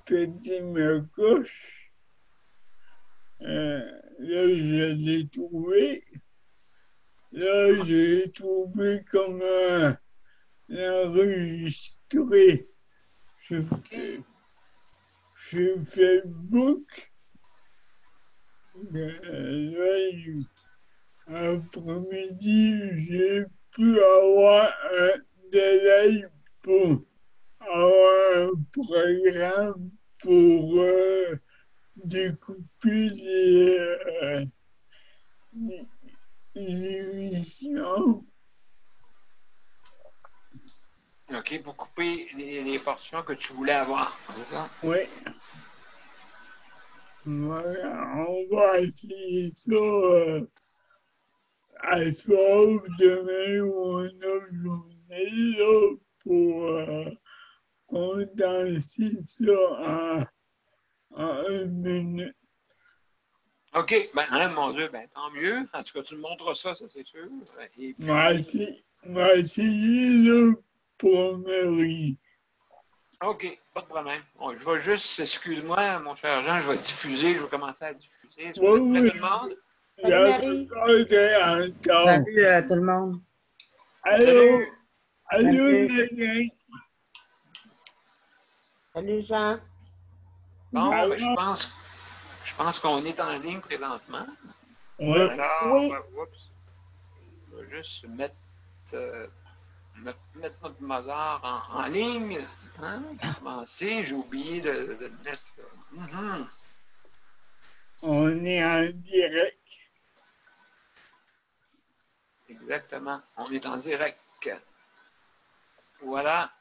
pété ma coche. Là, je l'ai trouvé. Là, j'ai trouvé comme un enregistré sur, sur Facebook. Là, après-midi, j'ai pu avoir un délai pour avoir un programme pour découper les émissions. OK, pour couper les portions que tu voulais avoir, c'est ça? Oui. Voilà, on va essayer ça à soir, demain ou une autre journée là, pour condenser ça en 1 minute. OK, ben, hein, mon Dieu, ben, tant mieux. En tout cas, tu me montres ça, ça c'est sûr. Et puis, M'a essayé là pour Marie. OK, pas de problème. Bon, je vais juste, excuse-moi, mon cher Jean, je vais diffuser, je vais commencer à diffuser. Est-ce que vous êtes prêts, Oui, tout le monde? Salut Marie. Salut tout le monde. Allô, Salut! allô, Salut. les gars. Salut Jean. Bon, ben, Alors, je pense qu'on est en ligne présentement. ouais, Alors, Oui. oups, je vais juste euh, mettre notre Mozart en ligne. Hein? Commencer, j'ai oublié de le mettre. on est en direct. Exactement, on est en direct. Voilà.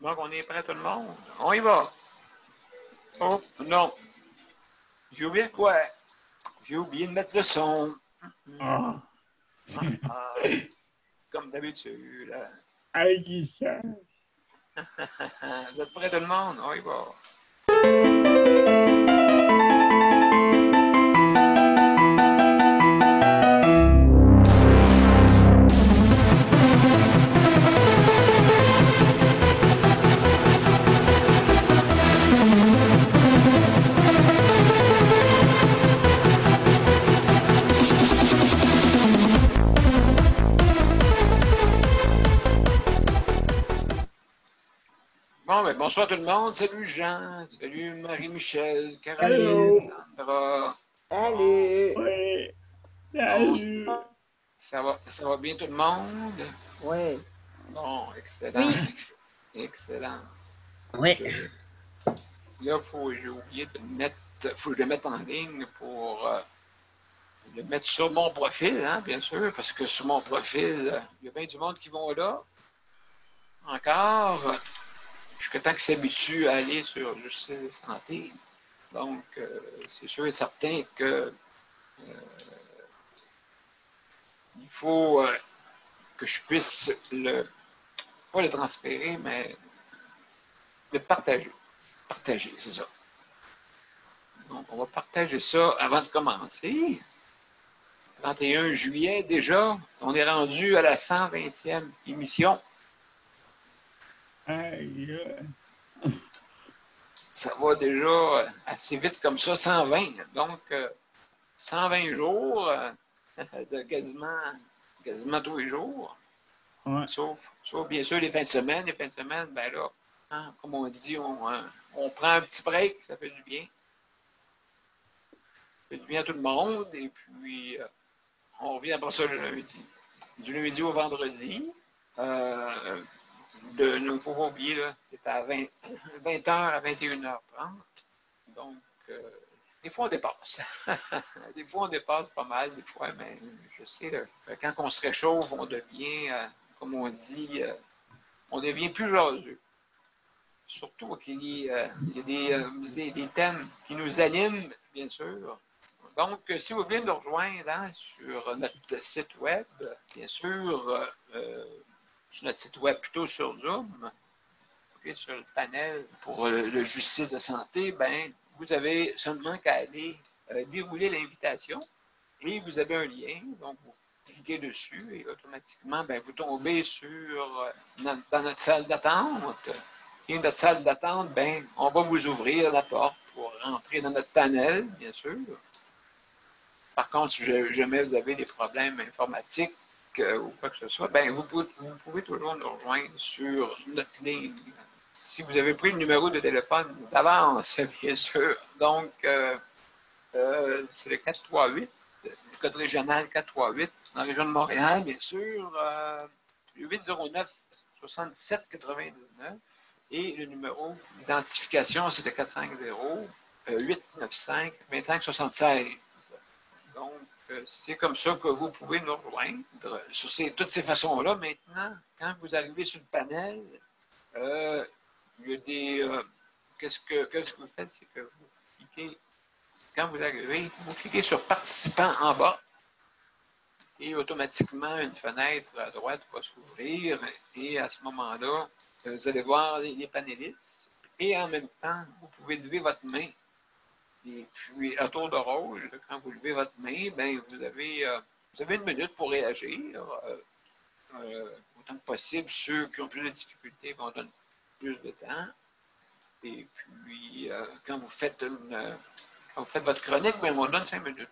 Donc, on est prêt tout le monde? On y va. Oh, non. J'ai oublié quoi? J'ai oublié de mettre le son. Ah, Ah, comme d'habitude. Aïssa. Vous êtes prêts tout le monde? On y va. Bon, ben, bonsoir tout le monde. Salut Jean. Salut Marie-Michel, Allô, Caroline, Sandra. Salut. ouais, Bon, salut. ça va bien tout le monde? Oui. Bon, excellent. Oui. Excellent. Oui. Là, j'ai oublié de mettre, faut que je le mette en ligne pour le mettre sur mon profil, hein, bien sûr, parce que sur mon profil, il y a bien du monde qui vont là. Encore, jusqu'à temps qu'ils s'habituent à aller sur Justice Santé. Donc, c'est sûr et certain que il faut que je puisse pas le transférer, mais le partager. Partager, c'est ça. Donc, on va partager ça avant de commencer. 31 juillet, déjà, on est rendu à la 120e émission. Aïe. Ça va déjà assez vite comme ça, 120. Donc, 120 jours de quasiment tous les jours. Ouais. Sauf bien sûr les fins de semaine. Les fins de semaine, ben là, hein, comme on dit, on prend un petit break, ça fait du bien. Ça fait du bien à tout le monde. Et puis, on revient après ça le lundi. Du lundi au vendredi. Il ne faut pas oublier, là, c'est à 20h à 21h30. Donc, des fois, on dépasse. Des fois, on dépasse pas mal, des fois, mais je sais, là, quand on se réchauffe, on devient, comme on dit, on devient plus jaseux. Surtout qu'il y a des thèmes qui nous animent, bien sûr. Donc, si vous voulez nous rejoindre hein, sur notre site web, bien sûr, sur notre site web, plutôt sur Zoom, okay, sur le panel pour le justice de santé, ben, vous avez seulement qu'à aller dérouler l'invitation et vous avez un lien. Donc, vous cliquez dessus et automatiquement, ben, vous tombez dans notre salle d'attente Et notre salle d'attente, ben, on va vous ouvrir la porte pour rentrer dans notre panel, bien sûr. Par contre, si jamais vous avez des problèmes informatiques ou quoi que ce soit, ben, vous pouvez toujours nous rejoindre sur notre ligne. Si vous avez pris le numéro de téléphone d'avance, bien sûr. Donc, c'est le 438, le code régional 438, dans la région de Montréal, bien sûr. Le 809-7799. Et le numéro d'identification, c'est le 450-895-2576. Donc, c'est comme ça que vous pouvez nous rejoindre sur toutes ces façons-là. Maintenant, quand vous arrivez sur le panel, il y a des... qu'est-ce que vous faites? C'est que vous cliquez, quand vous arrivez, vous cliquez sur participants en bas et automatiquement, une fenêtre à droite va s'ouvrir et à ce moment-là, vous allez voir les panélistes et en même temps, vous pouvez lever votre main. Et puis, à tour de rôle, quand vous levez votre main, ben, vous avez une minute pour réagir. Autant que possible, ceux qui ont plus de difficultés vont donner plus de temps. Et puis, quand vous faites votre chronique, ben, on donne 5 minutes.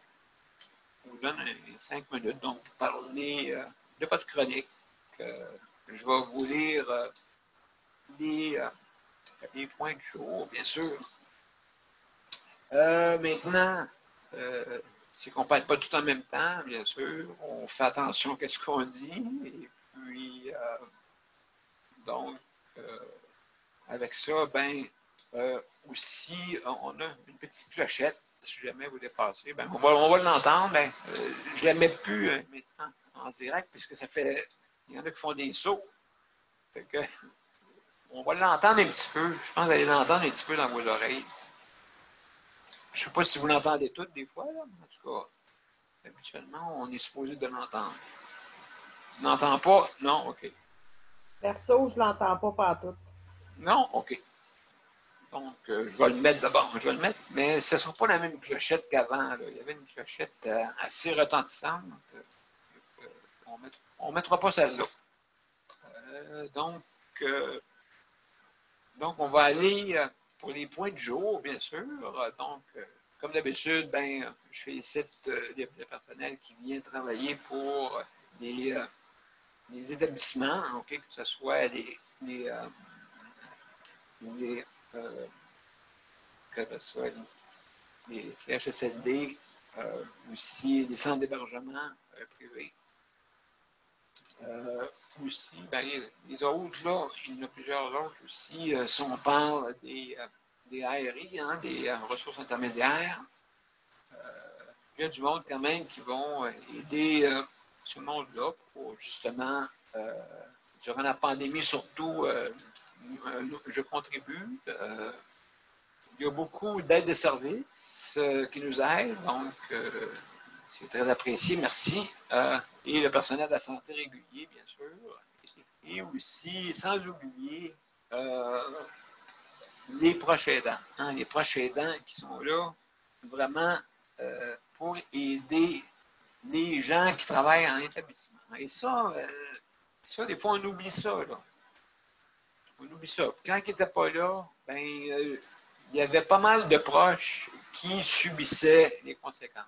On vous donne 5 minutes. Donc, vous parlez de votre chronique. Je vais vous lire les points du jour, bien sûr. Maintenant, c'est qu'on ne parle pas tout en même temps, bien sûr. On fait attention à ce qu'on dit. Et puis, donc, avec ça, ben, aussi, on a une petite clochette. Si jamais vous dépassez, ben, on va l'entendre. Ben, je ne la mets plus maintenant en direct, puisque ça fait. Il y en a qui font des sauts. Fait que, on va l'entendre un petit peu. Je pense que vous allez l'entendre un petit peu dans vos oreilles. Je ne sais pas si vous l'entendez toutes des fois, là, mais en tout cas, habituellement, on est supposé de l'entendre. Tu n'entends pas? Non? OK. Perso, je ne l'entends pas partout. Non? OK. Donc, je vais le mettre d'abord. Je vais le mettre, mais ce ne sera pas la même clochette qu'avant. Il y avait une clochette assez retentissante. On ne mettra pas celle-là. Donc, on va aller pour les points du jour, bien sûr. Donc, comme d'habitude, ben, je félicite le personnel qui vient travailler pour les établissements, okay, que ce soit les CHSLD, aussi les centres d'hébergement privés. Aussi, ben, les autres, là, il y en a plusieurs autres aussi, si on parle des ARI, hein, des ressources intermédiaires, il y a du monde quand même qui vont aider ce monde-là pour justement, durant la pandémie surtout, je contribue. Il y a beaucoup d'aides de services qui nous aident, donc c'est très apprécié, merci. Et le personnel de la santé régulier, bien sûr. Et aussi, sans oublier, les proches aidants. Hein, les proches aidants qui sont là vraiment pour aider les gens qui travaillent en établissement. Et ça, des fois, on oublie ça. Là. On oublie ça. Quand ils n'étaient pas là, ben, il y avait pas mal de proches qui subissaient les conséquences.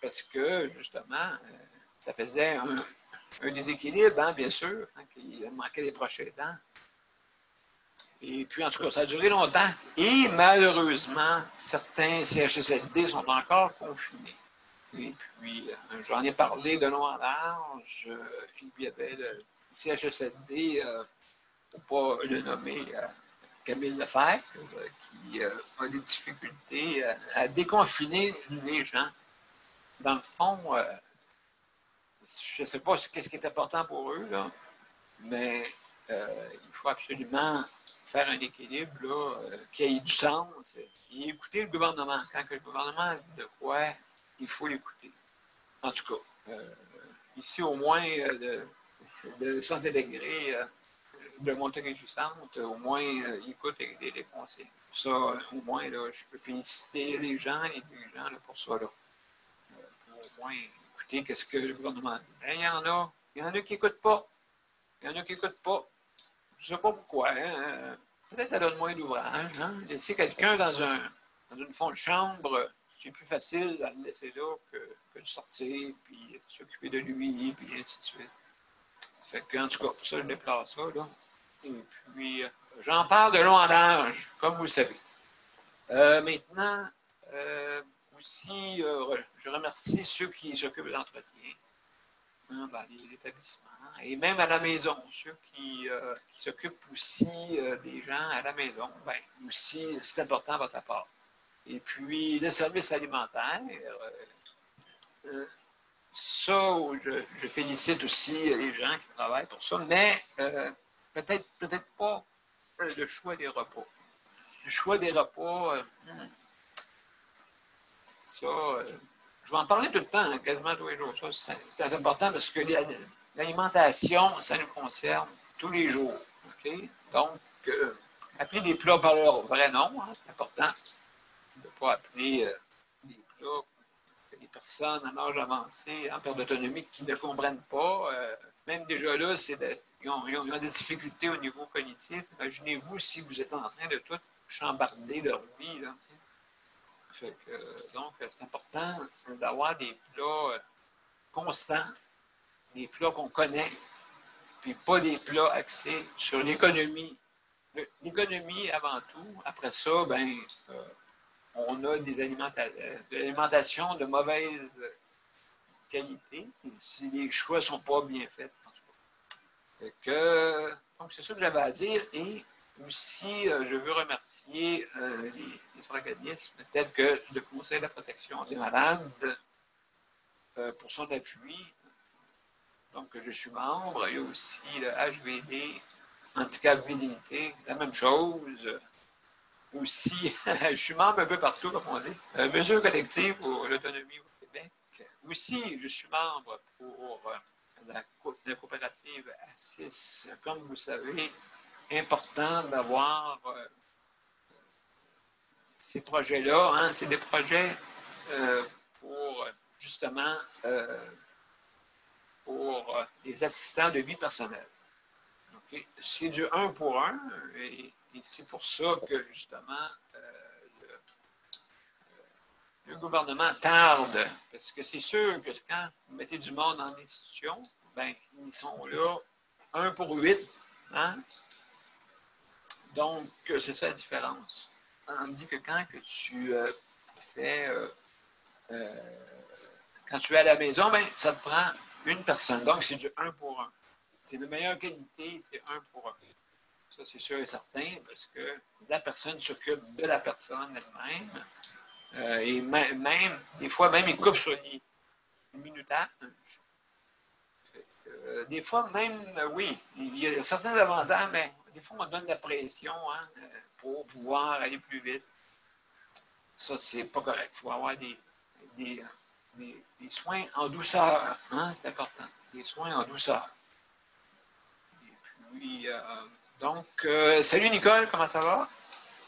Parce que, justement, ça faisait un déséquilibre, hein, bien sûr, quand il manquait des proches aidants. Et puis, en tout cas, ça a duré longtemps. Et malheureusement, certains CHSLD sont encore confinés. Et puis, j'en ai parlé de long en large. Et puis, il y avait le CHSLD, pour ne pas le nommer, Camille Lefebvre, qui a des difficultés à déconfiner les gens. Dans le fond, je ne sais pas ce qui est important pour eux, là, mais il faut absolument faire un équilibre là, qui ait du sens et écouter le gouvernement. Quand le gouvernement dit de quoi, il faut l'écouter. En tout cas, ici au moins, le Centre intégré de Montérégie-Centre, au moins, il écoute les conseils. Ça, au moins, là, je peux féliciter les gens, les dirigeants là, pour ça. Là. Pour au moins écouter ce que le gouvernement dit. Il y en a qui n'écoutent pas. Il y en a qui n'écoutent pas. Je ne sais pas pourquoi. Hein? peut-être ça donne moins d'ouvrage. Hein? Laisser quelqu'un dans une fond de chambre, c'est plus facile à le laisser là que de sortir, puis s'occuper de lui, puis ainsi de suite. Fait que, en tout cas, pour ça, je déplace ça, là. Et puis, j'en parle de long en large, comme vous le savez. Maintenant, aussi, je remercie ceux qui s'occupent de l'entretien dans les établissements et même à la maison, ceux qui s'occupent aussi des gens à la maison. Bien, aussi, c'est important à votre part. Et puis, le service alimentaire, ça, je félicite aussi les gens qui travaillent pour ça, mais peut-être pas le choix des repas. Le choix des repas, ça, je vais en parler tout le temps, hein, quasiment tous les jours. Ça, c'est important parce que l'alimentation, ça nous concerne tous les jours. Okay? Donc, appeler des plats par leur vrai nom, hein, c'est important. De ne pas appeler des plats que les personnes en âge avancé, en perte d'autonomie, qui ne comprennent pas. Même déjà là, ils ont des difficultés au niveau cognitif. Imaginez-vous si vous êtes en train de tout chambarder leur vie. Là, donc, c'est important d'avoir des plats constants, des plats qu'on connaît, puis pas des plats axés sur l'économie. L'économie avant tout. Après ça, ben, on a de l'alimentation de mauvaise qualité si les choix ne sont pas bien faits. Donc, c'est ça que j'avais à dire. Et aussi, je veux remercier les organismes tels que le Conseil de la protection des malades pour son appui. Donc, je suis membre. Il y a aussi le HVD, Handicap Vidéité, la même chose. Aussi, je suis membre un peu partout, comme on dit. Mesures collectives pour l'autonomie au Québec. Aussi, je suis membre pour la coopérative ASIS. Comme vous savez, important d'avoir ces projets-là. Hein, c'est des projets pour, justement, pour des assistants de vie personnelle. Okay? C'est du 1 pour 1 et c'est pour ça que, justement, le gouvernement tarde, parce que c'est sûr que quand vous mettez du monde en institution, ben, ils sont là 1 pour 8. Hein? Donc, c'est ça la différence. Tandis que quand que tu fais, quand tu es à la maison, ben, ça te prend une personne. Donc, c'est du 1 pour 1. C'est de meilleure qualité, c'est 1 pour 1. Ça, c'est sûr et certain, parce que la personne s'occupe de la personne elle-même. Et même, des fois, même, ils coupent sur les minutages. Des fois, même, oui, il y a certains avantages, mais des fois, on donne de la pression hein, pour pouvoir aller plus vite. Ça, c'est pas correct. Il faut avoir des soins en douceur. Hein, c'est important. Des soins en douceur. Et puis, donc, salut Nicole, comment ça va?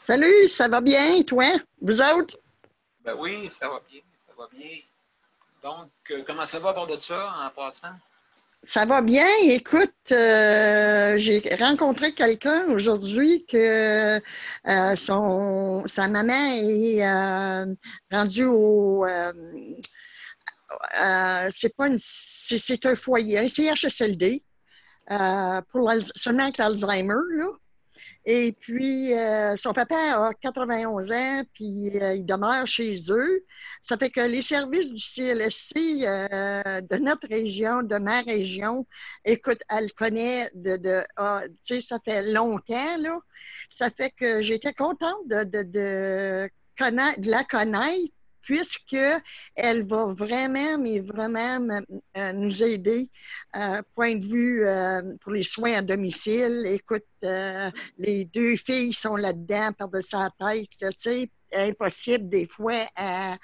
Salut, ça va bien, toi? Vous autres? Ben oui, ça va bien, ça va bien. Donc, comment ça va à bord de ça, en passant? Ça va bien. Écoute, j'ai rencontré quelqu'un aujourd'hui que sa maman est rendue au... c'est un foyer, un CHSLD, seulement avec l'Alzheimer, là. Et puis, son papa a 91 ans, puis il demeure chez eux. Ça fait que les services du CLSC de notre région, de ma région, écoute, elle connaît tu sais, ça fait longtemps, là. Ça fait que j'étais contente de la connaître, puisqu'elle va vraiment, mais vraiment nous aider, point de vue pour les soins à domicile. Écoute, les deux filles sont là-dedans par-dessus la tête, tu sais, impossible des fois à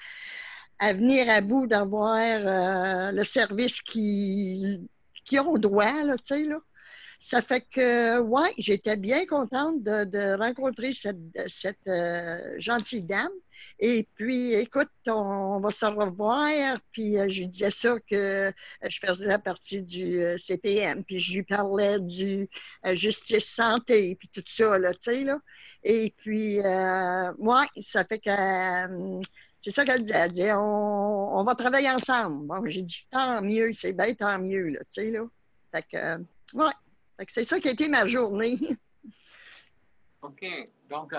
venir à bout d'avoir le service qui ont droit, là, tu sais, là. Ça fait que, ouais, j'étais bien contente de rencontrer cette gentille dame. Et puis, écoute, on va se revoir. Puis, je lui disais ça que je faisais partie du CPM. Puis, je lui parlais du justice santé, puis tout ça, là, tu sais, là. Et puis, ouais, ça fait que... c'est ça qu'elle disait. Elle disait, on va travailler ensemble. Bon, j'ai dit, tant mieux, c'est bien, tant mieux, là, tu sais, là. Fait que, ouais. Fait que c'est ça qui a été ma journée. OK. Donc,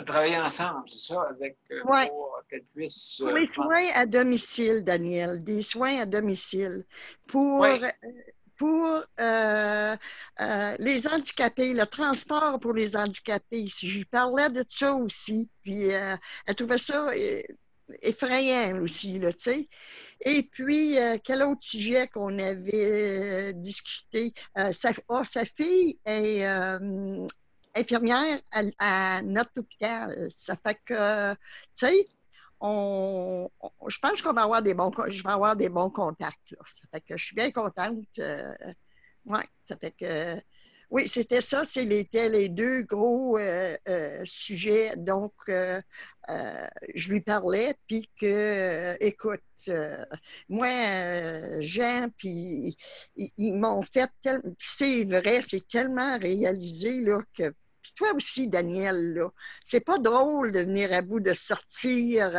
travailler ensemble, c'est ça, avec Ouais. pour qu'elle puisse. Pour les soins à domicile, Daniel, des soins à domicile. Pour, Oui. pour les handicapés, le transport pour les handicapés. Je lui parlais de ça aussi. Puis, elle trouvait ça effrayant aussi, là, tu sais. Et puis, quel autre sujet qu'on avait discuté? Sa fille est infirmière à notre hôpital. Ça fait que, tu sais, je pense qu'on va avoir je vais avoir des bons contacts, là. Ça fait que je suis bien contente. Ouais, ça fait que, oui, c'était ça, c'était les deux gros sujets. Donc, je lui parlais, puis que, écoute, moi, Jean, puis ils m'ont fait c'est vrai, c'est tellement réalisé, là, que puis toi aussi, Daniel, là, c'est pas drôle de venir à bout de sortir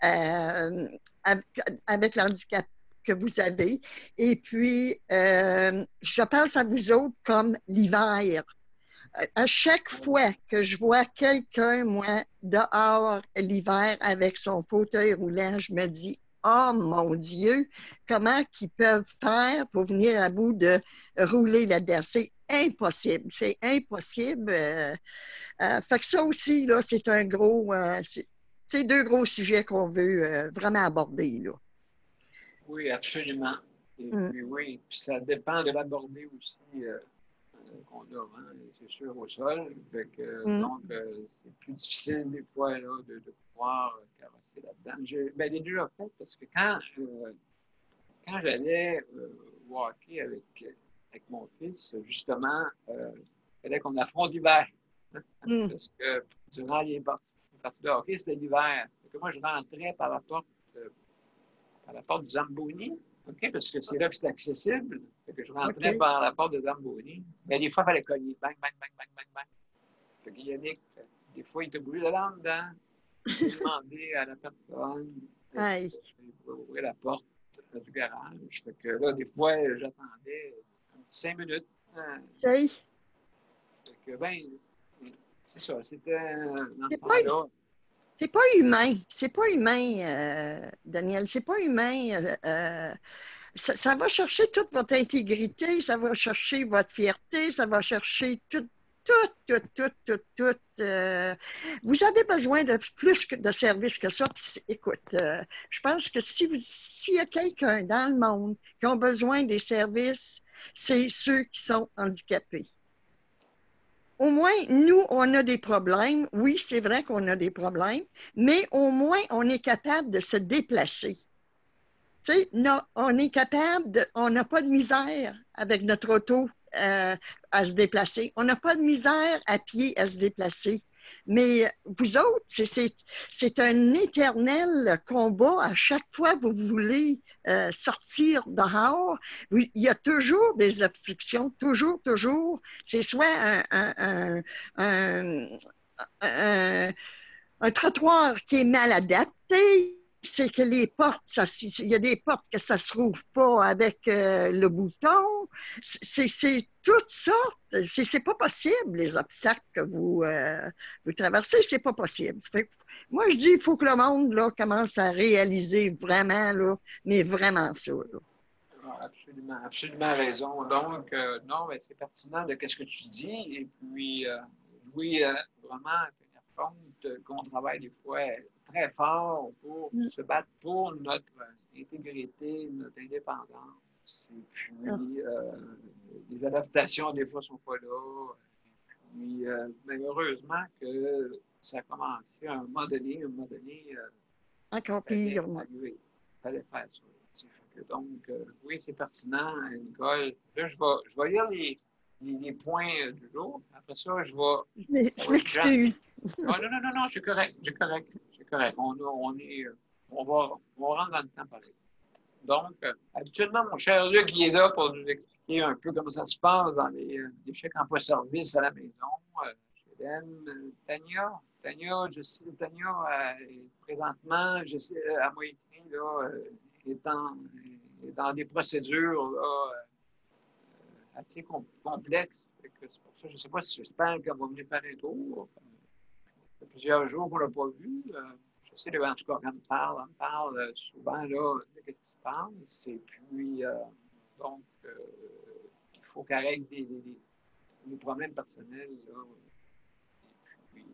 avec, avec l'handicap que vous avez. Et puis, je pense à vous autres comme l'hiver. À chaque fois que je vois quelqu'un, moi, dehors l'hiver avec son fauteuil roulant, je me dis, oh mon Dieu, comment qu'ils peuvent faire pour venir à bout de rouler là-dedans? C'est impossible, c'est impossible. Fait que ça aussi, là, c'est un gros, c'est deux gros sujets qu'on veut vraiment aborder, là. Oui, absolument. Et Mm. puis, oui, puis ça dépend de l'aborder aussi qu'on a, hein, c'est sûr, au sol. Fait que, donc, c'est plus difficile des fois là, de pouvoir carrosser là-dedans. Ben, les deux, en fait, parce que quand j'allais au hockey avec mon fils, justement, il fallait qu'on affronte l'hiver. Mm. Parce que durant les parties de hockey, c'était l'hiver. Fait que moi, je rentrais par la porte du Zamboni, OK, parce que c'est là que c'est accessible. Fait que je rentrais OK. par la porte de Zamboni. Mais des fois, il fallait cogner. Bang, bang, bang, bang, bang, bang. Fait que Yannick, des fois, il était obligé d'aller en dedans. Il demandait à la personne Aïe. d'ouvrir la porte du garage. Fait que là, des fois, j'attendais un petit 5 minutes. C'est Fait que, ben, c'est ça. C'était dans ce c'est pas, temps-là. c'est pas humain. C'est pas humain, Daniel. C'est pas humain. Ça va chercher toute votre intégrité, ça va chercher votre fierté, ça va chercher tout. Vous avez besoin de plus de services que ça. Puis, écoute, je pense que s'il y a quelqu'un dans le monde qui a besoin des services, c'est ceux qui sont handicapés. Au moins, nous, on a des problèmes. Oui, c'est vrai qu'on a des problèmes, mais au moins, on est capable de se déplacer. Tu sais, on est capable, on n'a pas de misère avec notre auto à se déplacer. On n'a pas de misère à pied à se déplacer. Mais vous autres, c'est un éternel combat. À chaque fois que vous voulez sortir dehors, il y a toujours des obstructions, toujours. C'est soit un, un, un trottoir qui est mal adapté, c'est que les portes, il y a des portes que ça se rouvre pas avec le bouton. C'est tout ça. C'est pas possible, les obstacles que vous traversez, c'est pas possible. Fait que, moi, je dis, il faut que le monde là, commence à réaliser vraiment, là, mais vraiment ça. Là. Absolument, absolument raison. Donc, non, mais c'est pertinent de ce que tu dis. Et puis, oui, vraiment tenir compte qu'on travaille des fois très fort pour se battre pour notre intégrité, notre indépendance. Et puis, les adaptations, des fois, ne sont pas là. Et puis, malheureusement, que ça a commencé à un moment donné, encore pire. il fallait faire ça. Donc, oui, c'est pertinent, Nicole. Là, je vais lire les points du jour. Après ça, je vais. Je m'excuse. Non, c'est correct. C'est correct. C'est correct. On va rentrer dans le temps pareil. Donc, habituellement, mon cher Luc, il est là pour nous expliquer un peu comment ça se passe dans les chèques emploi-service à la maison. Je l'aime. Tania, je sais, présentement, je sais, à moi écrit, là, est dans des procédures là, assez complexes. C'est pour ça, je ne sais pas si j'espère qu'elle va venir faire un tour. Ça fait plusieurs jours qu'on ne l'a pas vu. Je sais, en tout cas, quand on me parle souvent là, de ce qui se passe. Et puis, donc, il faut qu'elle règle des problèmes personnels. Là. Et puis,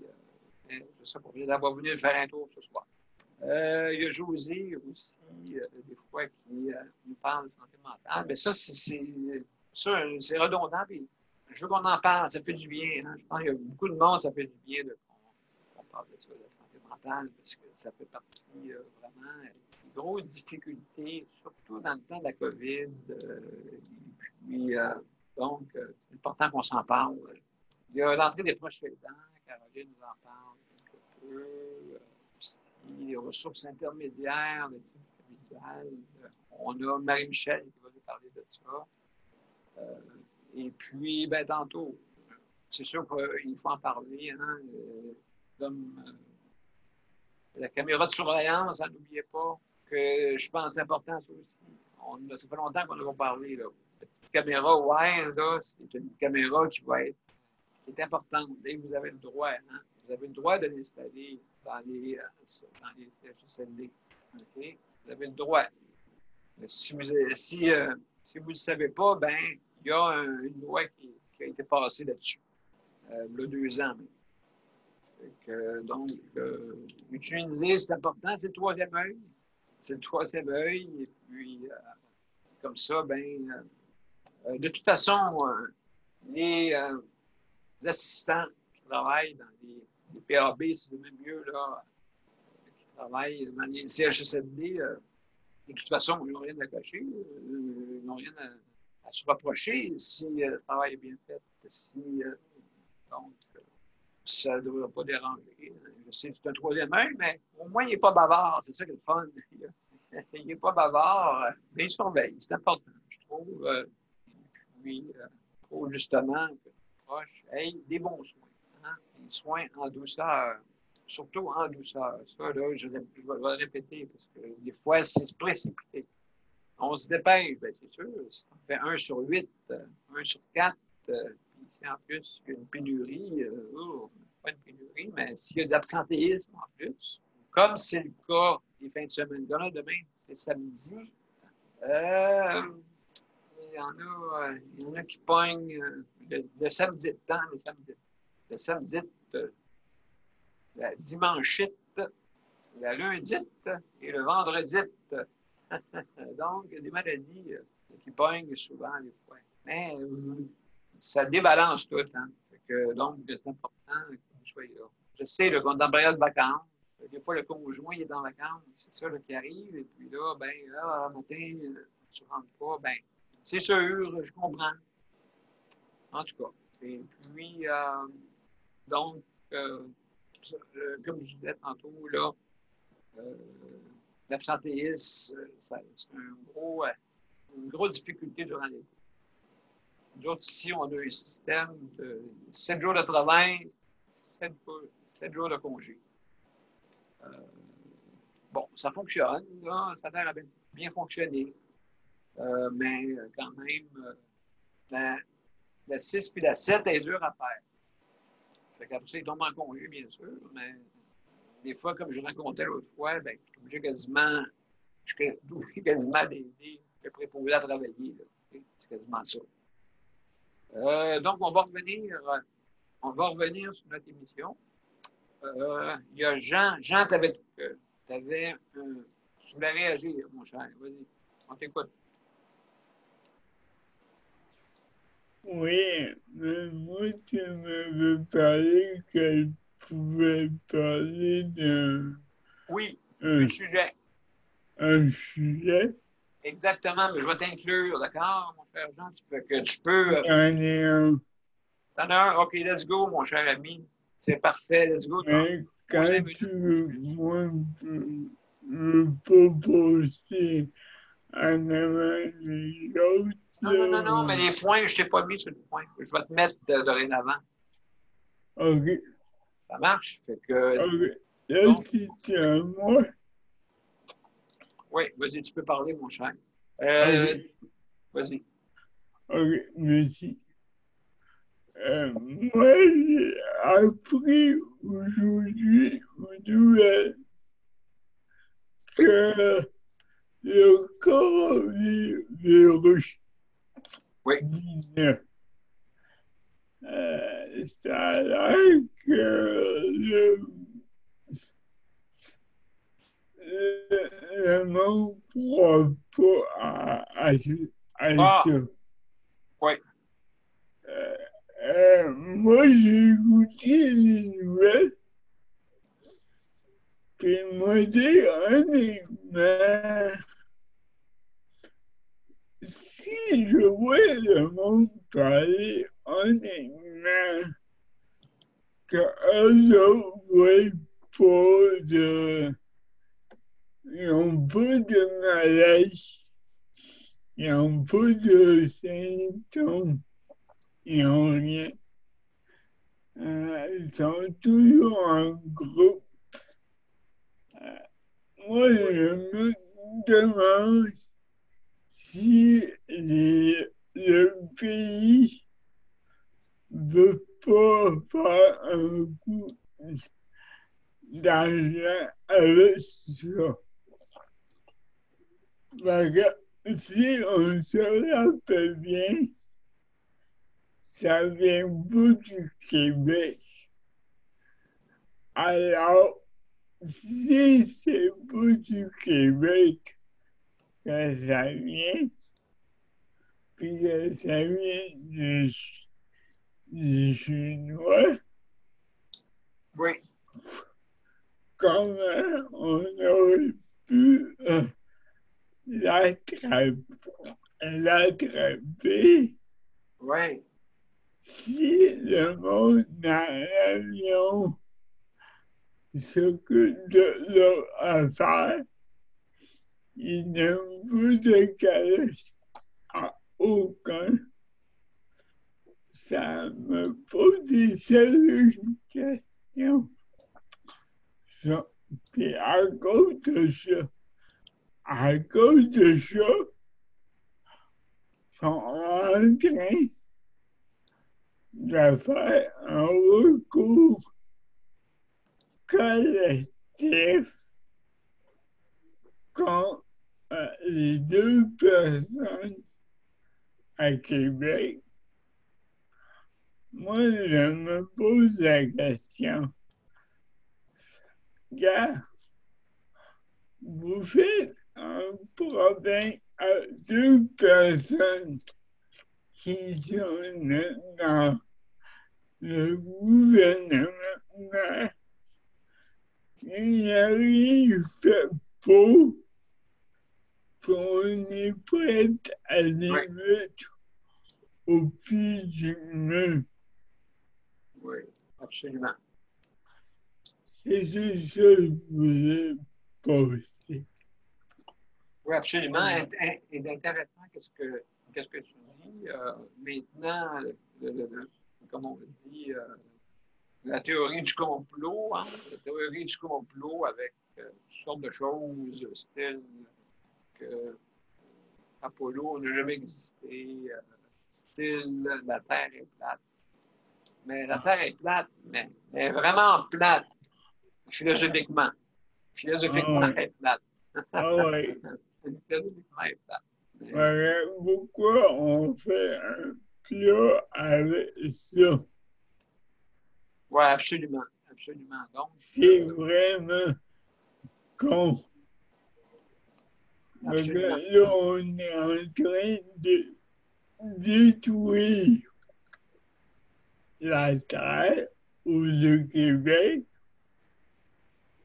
je sais pas, elle va venir faire un tour ce soir. Il y a José aussi, des fois, qui nous parle de santé mentale. Mais ça, c'est redondant. Puis je veux qu'on en parle, ça fait du bien. Hein? Je pense qu'il y a beaucoup de monde, ça fait du bien qu'on parle de ça, de la santé mentale, parce que ça fait partie vraiment des grosses difficultés, surtout dans le temps de la COVID. Et puis, donc, c'est important qu'on s'en parle. Il y a l'entrée des proches aidants, Caroline nous en parle quelque peu. Les ressources intermédiaires, le type familial. On a Marie-Michel qui va nous parler de ça. Et puis, ben, tantôt, c'est sûr qu'il faut en parler. Hein, comme la caméra de surveillance, n'oubliez pas que je pense que c'est important ça aussi. Ça fait longtemps qu'on en a parlé. Là. La petite caméra wire, là, c'est une caméra qui est importante. Et vous avez le droit. Hein, vous avez le droit de l'installer dans les CHSLD. Okay? Vous avez le droit. Si vous ne le savez pas, ben il y a une loi qui a été passée là-dessus, il y a 2 ans. Donc, utiliser, c'est important, c'est le troisième œil. C'est le troisième œil. Et puis, comme ça, ben, de toute façon, les assistants qui travaillent dans les PAB, c'est le même mieux, là, qui travaillent dans les CHSLD, de toute façon, ils n'ont rien à cacher, ils n'ont rien à se reprocher si le travail est bien fait. Donc, ça ne devrait pas déranger. Je sais que c'est un troisième œil, mais au moins, il n'est pas bavard. C'est ça qui est le fun. Il n'est pas bavard, mais il surveille. C'est important, je trouve. Puis, je trouve justement que les proches aient des bons soins. Hein? Des soins en douceur. Surtout en douceur. Ça, là, je vais le répéter parce que des fois, c'est se précipiter. On se dépêche, bien, c'est sûr. Si on fait 1 sur 8, 1 sur 4, puis si en plus il y a une pénurie, pas une pénurie, mais s'il y a de l'absentéisme en plus, comme c'est le cas des fins de semaine. Là, demain, c'est samedi. Il y en a qui pognent le samedi de temps, le samedi, la dimanchite, la lundite et le vendredite. Donc, il y a des maladies qui pognent souvent des fois. Mais ça débalance tout. Hein. Donc, c'est important que vous soyez là. Je sais qu'on est en période de vacances. Des fois, le conjoint est en vacances. C'est ça là, qui arrive. Et puis là, ben, là, matin, tu ne rentres pas. Ben, c'est sûr, je comprends. En tout cas. Et puis, donc, comme je disais tantôt, là, l'absentéisme, c'est une grosse difficulté durant l'été. Nous autres, ici, on a un système de 7 jours de travail, 7 jours de congé. Bon, ça fonctionne, là, ça a l'air à bien fonctionner. Mais quand même, la 6 puis la 7 est dure à faire. Fait qu'après ça, ils tombent en congé, bien sûr, mais des fois, comme je racontais l'autre fois, ben, je suis obligé quasiment d'aider le préposé à travailler. C'est quasiment ça. Donc, on va revenir sur notre émission. Il y a Jean. Jean, tu voulais réagir, mon cher. Vas-y, on t'écoute. Oui, mais moi, tu m'avais parlé qu'elle pouvait parler d'un Oui, un sujet. un sujet. Exactement, mais je vais t'inclure, d'accord, mon cher Jean? Tu peux. J'en ai un. T'en as un? OK, let's go, mon cher ami. C'est parfait, let's go. Mais Ton 5 quand minutes. tu veux, moi, me proposer en avant des autres, Non, mais les points, je ne t'ai pas mis sur le point. Je vais te mettre dorénavant. OK, Ça marche? Fait que, OK. Là, donc, c'est à moi. oui, vas-y, tu peux parler, mon cher. OK, Vas-y. OK, merci. Moi, j'ai appris aujourd'hui une nouvelle que le coronavirus Oui. 19, ça a l'air que le monde ne croit pas à Ah, ça. oui. Moi, j'ai écouté les nouvelles, puis moi, dit honnêtement, si je vois le monde parler honnêtement, qu'eux autres voient pas de... Ils n'ont pas de maladie, ils n'ont pas de symptômes, ils n'ont rien. Ils sont toujours en groupe. Moi, je me demande si le pays veut pas faire un coup d'argent avec ça. Parce que si on se rappelle bien, ça vient pas du Québec. Alors, si c'est pas du Québec que ça vient, puis que ça vient du Chinois, Oui. comment on aurait pu l'attraper Oui. si le monde dans l'avion s'occupe de leur affaire, ils n'ont pas de calèche à aucun. Ça me pose des sérieuses questions. Puis à cause de ça, sont en train de faire un recours collectif contre les deux personnes à Québec. Moi, je me pose la question. Gars, vous faites un problème à deux personnes qui sont dans le gouvernement. Il n'y a rien fait pour qu'on est prêt à les Oui. mettre au pied du mur. Oui, absolument. C'est juste ça que je voulais poser. Oui, absolument. Et intéressant, qu'est-ce que tu dis? Maintenant, comme on dit, la théorie du complot, hein? La théorie du complot avec toutes sortes de choses, style que Apollo n'a jamais existé, style la Terre est plate. Mais la Terre est plate, mais elle est vraiment plate, philosophiquement. Philosophiquement, elle est plate. Ah ouais. Philosophiquement, elle est plate. Mais, Pourquoi on fait un plat avec ça? oui, absolument. Absolument. Donc, C'est vraiment con. Parce que absolument. là, on est en train de détruire la terre ou le Québec.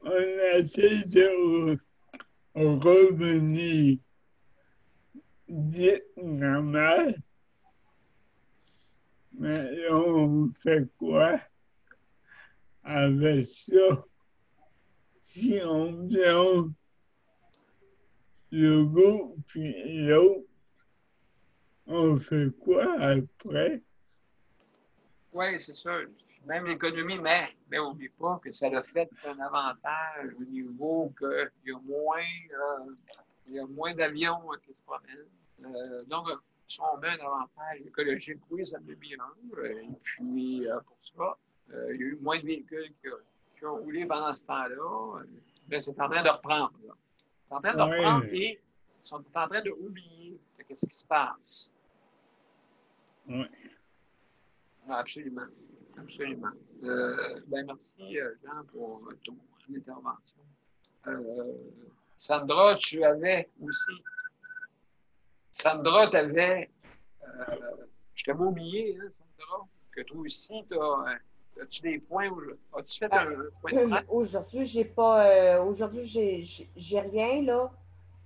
On essaie de revenir dites normal. Mais là, on fait quoi avec ça? Si on mélange le goût puis l'eau, on fait quoi après? Oui, c'est sûr. Même l'économie, mais n'oublie pas que ça a fait un avantage au niveau qu'il y a moins d'avions qui se promènent. Donc, si on met un avantage écologique, oui, ça me bien. Et puis, pour ça, il y a eu moins de véhicules qui ont roulé pendant ce temps-là. Mais c'est en train de reprendre. Là. C'est en train de reprendre Ouais. et ils sont en train d'oublier ce qui se passe. Ouais. Absolument. Absolument. Merci, Jean, pour ton intervention. Sandra, tu avais aussi. Sandra, tu avais. Je t'avais oublié, hein, Sandra, que toi aussi, as-tu des points? As-tu fait un point de presse? Aujourd'hui, j'ai pas. Aujourd'hui, j'ai rien, là.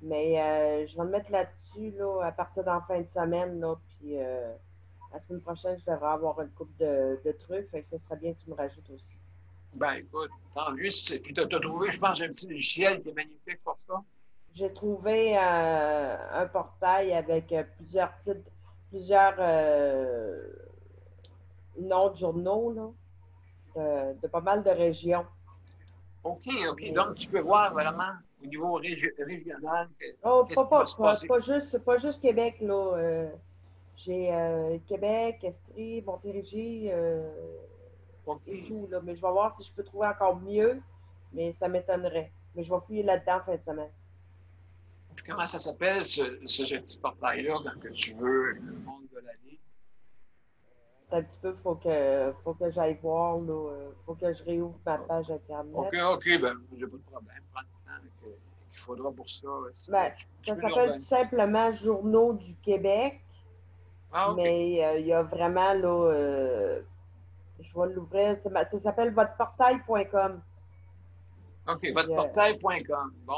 Mais je vais me mettre là-dessus là, à partir de la fin de semaine. Là, puis la semaine prochaine, je devrais avoir une coupe de trucs. Fait que ce serait bien que tu me rajoutes aussi. Ben, écoute, tant mieux. Puis, tu as trouvé, je pense, un petit logiciel qui est magnifique pour ça. J'ai trouvé un portail avec plusieurs titres, plusieurs noms de journaux là, de pas mal de régions. OK. Donc, tu peux voir vraiment au niveau régional Oh, qu'est-ce qui va se passer. pas juste Québec, là. J'ai Québec, Estrie, Montérégie et tout, là. Mais je vais voir si je peux trouver encore mieux, mais ça m'étonnerait. Mais je vais fouiller là-dedans en fin de semaine. Puis comment ça s'appelle, ce petit portail-là, quand tu veux le monde de l'année? Un petit peu, faut que j'aille voir, là. Faut que je réouvre ma page Internet. OK, ben, j'ai pas de problème. Prends le temps qu'il faudra pour ça. Ben, ça s'appelle tout simplement Journaux du Québec. Ah, OK. Mais il y a vraiment, là, je vais l'ouvrir, ça s'appelle votreportail.com. OK, votreportail.com. Bon.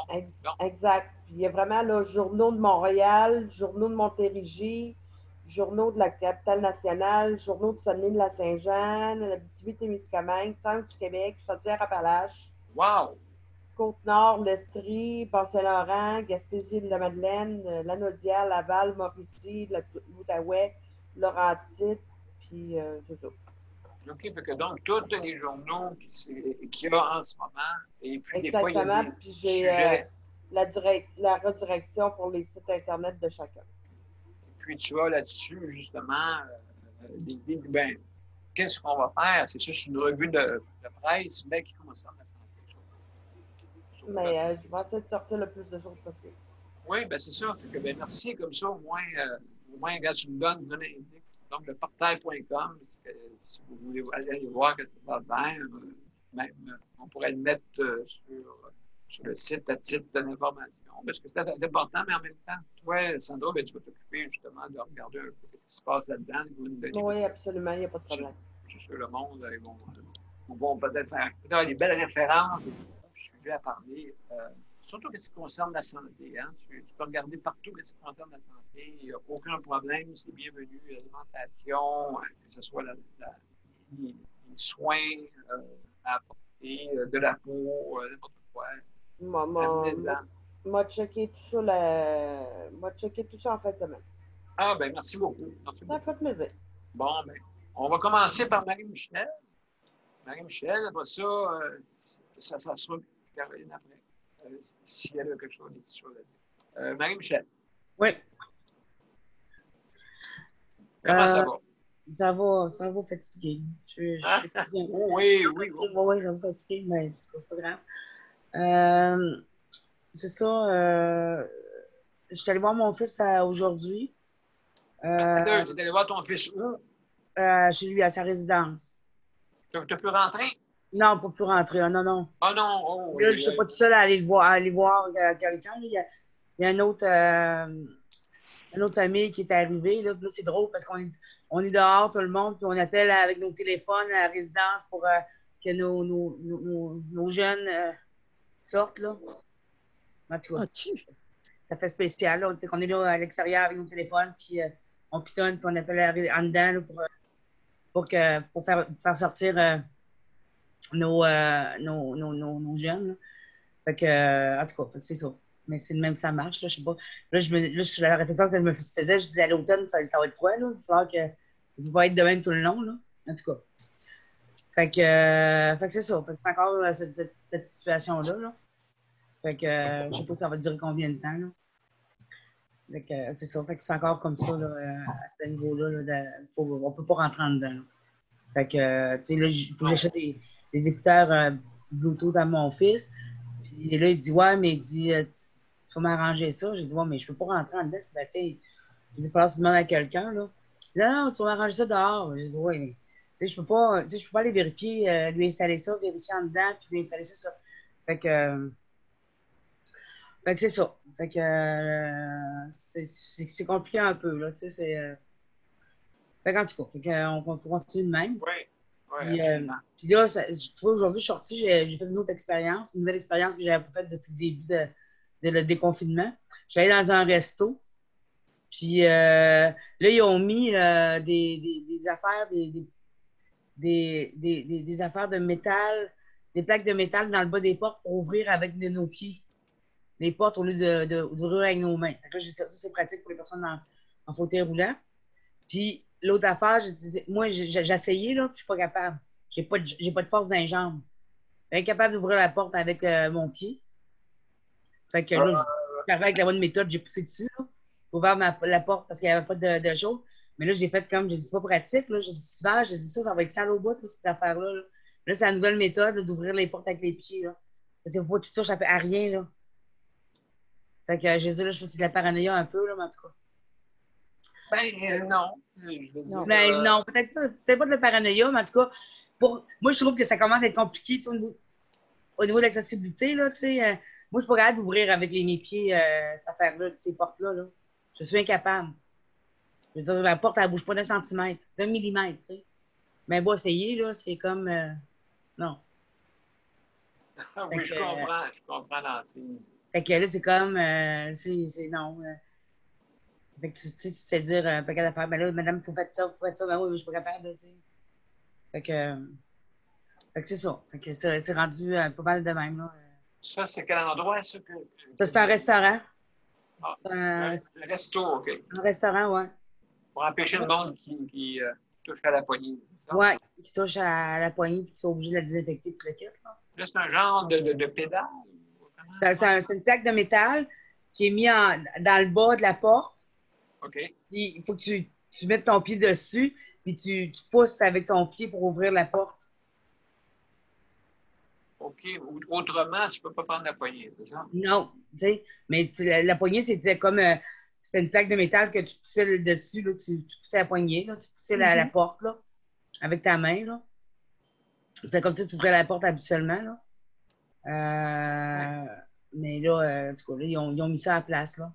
Exact. Puis il y a vraiment, là, Journaux de Montréal, Journaux de Montérégie, Journaux de la capitale nationale, Journaux de Saguenay-de-la-Saint-Jean, Abitibi-Témiscamingue, Centre du Québec, Chaudière-Appalaches. Wow! Côte-Nord, l'Estrie, Bas-Saint-Laurent, Gaspésie-de-la-Madeleine, Lanaudière, Laval, Mauricie, l'Outaouais, Laurentide, puis c'est ça. OK, fait que donc, tous les journaux qu'il y a en ce moment, et puis exactement, des fois, il y a des puis j'ai sujets. la redirection pour les sites Internet de chacun. Et puis tu as là-dessus, justement, ben, qu'est-ce qu'on va faire? C'est ça, c'est une revue de presse, mais qui concerne la santé. Mais je vais essayer de sortir le plus de choses possible. Oui, ben c'est ça. Fait que, ben, merci, comme ça, au moins, regarde, tu me donnes un indice. Donc, le portail.com, si vous voulez aller voir quelque chose dedans, même, on pourrait le mettre sur le site à titre d'information, parce que c'est important, mais en même temps, toi, Sandra, ben, tu vas t'occuper justement de regarder un peu ce qui se passe là-dedans. Oui, absolument, il n'y a pas de problème. C'est sûr, le monde, ils vont peut-être faire des belles références, des sujets à parler. Surtout ce qui concerne la santé. Hein? Tu peux regarder partout ce qui concerne la santé. Il n'y a aucun problème. C'est bienvenu. L'alimentation, que ce soit les soins à apporter, de la peau, n'importe quoi. M'a checké tout ça en fin de semaine. Ah, ben merci beaucoup. Ça fait plaisir. Bon, ben, on va commencer par Marie-Michel. Marie-Michel, après ça, ça sera Caroline après. Si elle a quelque chose, des petites choses à dire. Marie-Michel. Oui. Comment ça va? Ça va fatigué. Je hein? suis bien. Oui. Oui, ça va fatigué, mais c'est pas grave. C'est ça. Je suis allée voir mon fils aujourd'hui. Attends, tu es allé voir ton fils où? Chez lui, à sa résidence. Tu as pu rentrer? Non, pas pu rentrer. Non. Ah non, oh, Là, je n'étais pas tout seul à aller voir quelqu'un. Il y a un autre ami qui est arrivé. Là, c'est drôle parce qu'on est dehors, tout le monde, puis on appelle avec nos téléphones à la résidence pour que nos jeunes sortent. Là. Tu vois. ça fait spécial. Là. On est là à l'extérieur avec nos téléphones, puis on pitonne, puis on appelle en dedans là, pour faire sortir nos jeunes. Là. Fait que, en tout cas, c'est ça. Mais c'est le même, ça marche. Là, je sais pas. Là, la réflexion que je me faisais, je disais à l'automne, ça va être froid. Là. Il va falloir que ça ne peut pas être de même tout le long. Là. En tout cas. Fait que c'est ça. Fait que c'est encore cette situation-là. Là. Fait que je sais pas si ça va durer combien de temps. Là. Fait que c'est ça. Fait que c'est encore comme ça là, à ce niveau-là. Là, on peut pas rentrer en dedans. Là. Fait que, tu sais, là, il faut que j'achète des écouteurs Bluetooth à mon fils. Puis là, il dit, ouais, mais il dit, tu vas m'arranger ça. J'ai dit, ouais, mais je peux pas rentrer en dedans. C'est assez. Il va falloir que tu demandes à quelqu'un, là. Non, tu vas m'arranger ça dehors. J'ai dit, ouais, mais, tu sais, je peux pas aller vérifier, lui installer ça, vérifier en dedans, puis lui installer ça. Fait que c'est ça. Fait que, c'est compliqué un peu, là, tu sais, c'est. Fait qu'en tout cas, on continue de même. Oui, Puis, absolument. puis là, tu vois, aujourd'hui, je suis sortie, j'ai fait une autre expérience, une nouvelle expérience que j'avais pas faite depuis le début de le déconfinement. J'allais dans un resto, puis là, ils ont mis des affaires, des affaires de métal, des plaques de métal dans le bas des portes pour ouvrir avec nos pieds. Les portes au lieu d'ouvrir avec nos mains. Là, ça, c'est pratique pour les personnes en fauteuil roulant. Puis l'autre affaire, moi, j'ai essayé, là, puis je suis pas capable. J'ai pas de force dans les jambes. Je suis incapable d'ouvrir la porte avec mon pied. Fait que là, j'arrivais avec la bonne méthode, j'ai poussé dessus, là, pour ouvrir la porte parce qu'il n'y avait pas de chose. Mais là, j'ai fait comme, j'ai dit, c'est pas pratique, là. J'ai dit, super, j'ai dit, ça va être sale au bout, là, cette affaire-là. Là, là c'est la nouvelle méthode d'ouvrir les portes avec les pieds, là. Parce qu'il faut pas que tu touches à rien, là. Fait que j'ai dit, là, je fais de la paranoïa un peu, là, mais en tout cas. Ben, non. Je veux dire, Ben, non, peut-être pas de la paranoïa, mais en tout cas, moi, je trouve que ça commence à être compliqué au niveau de l'accessibilité. Là, moi, je suis pas capable d'ouvrir avec mes pieds cette affaire-là, ces portes-là. Là. Je suis incapable. Je veux dire, la porte, elle ne bouge pas d'un centimètre, d'un millimètre. T'sais. Mais bon, essayer, là, c'est comme. Non. oui, je comprends l'antise. Fait que là, c'est comme. C'est non. Fait que tu te fais dire un paquet d'affaires. Ben là, madame, faut faire ça, faut faire ça. Ben oui, mais je suis pas capable, tu sais. Fait que c'est ça. Fait que c'est rendu pas mal de même, là. Ça, c'est quel endroit, ça? Ça, c'est un restaurant. Ah, C'est un resto, OK. un restaurant, ouais. Pour empêcher le monde qui touche à la poignée. Ouais, qui touche à la poignée puis qui sont obligés de la désinfecter toute le kit, là. Là, c'est un genre de pédale? C'est une plaque de métal qui est mise dans le bas de la porte. OK. Puis il faut que tu mettes ton pied dessus puis tu pousses avec ton pied pour ouvrir la porte. OK. Autrement, tu ne peux pas prendre la poignée, c'est ça? Non, tu sais. Mais la poignée, c'était comme. C'était une plaque de métal que tu poussais dessus, là, tu poussais la poignée, là, tu poussais la porte, là, avec ta main, là. C'est comme ça que tu ouvrais la porte habituellement, là. Mais là, en tout cas, là, ils ont mis ça à la place, là.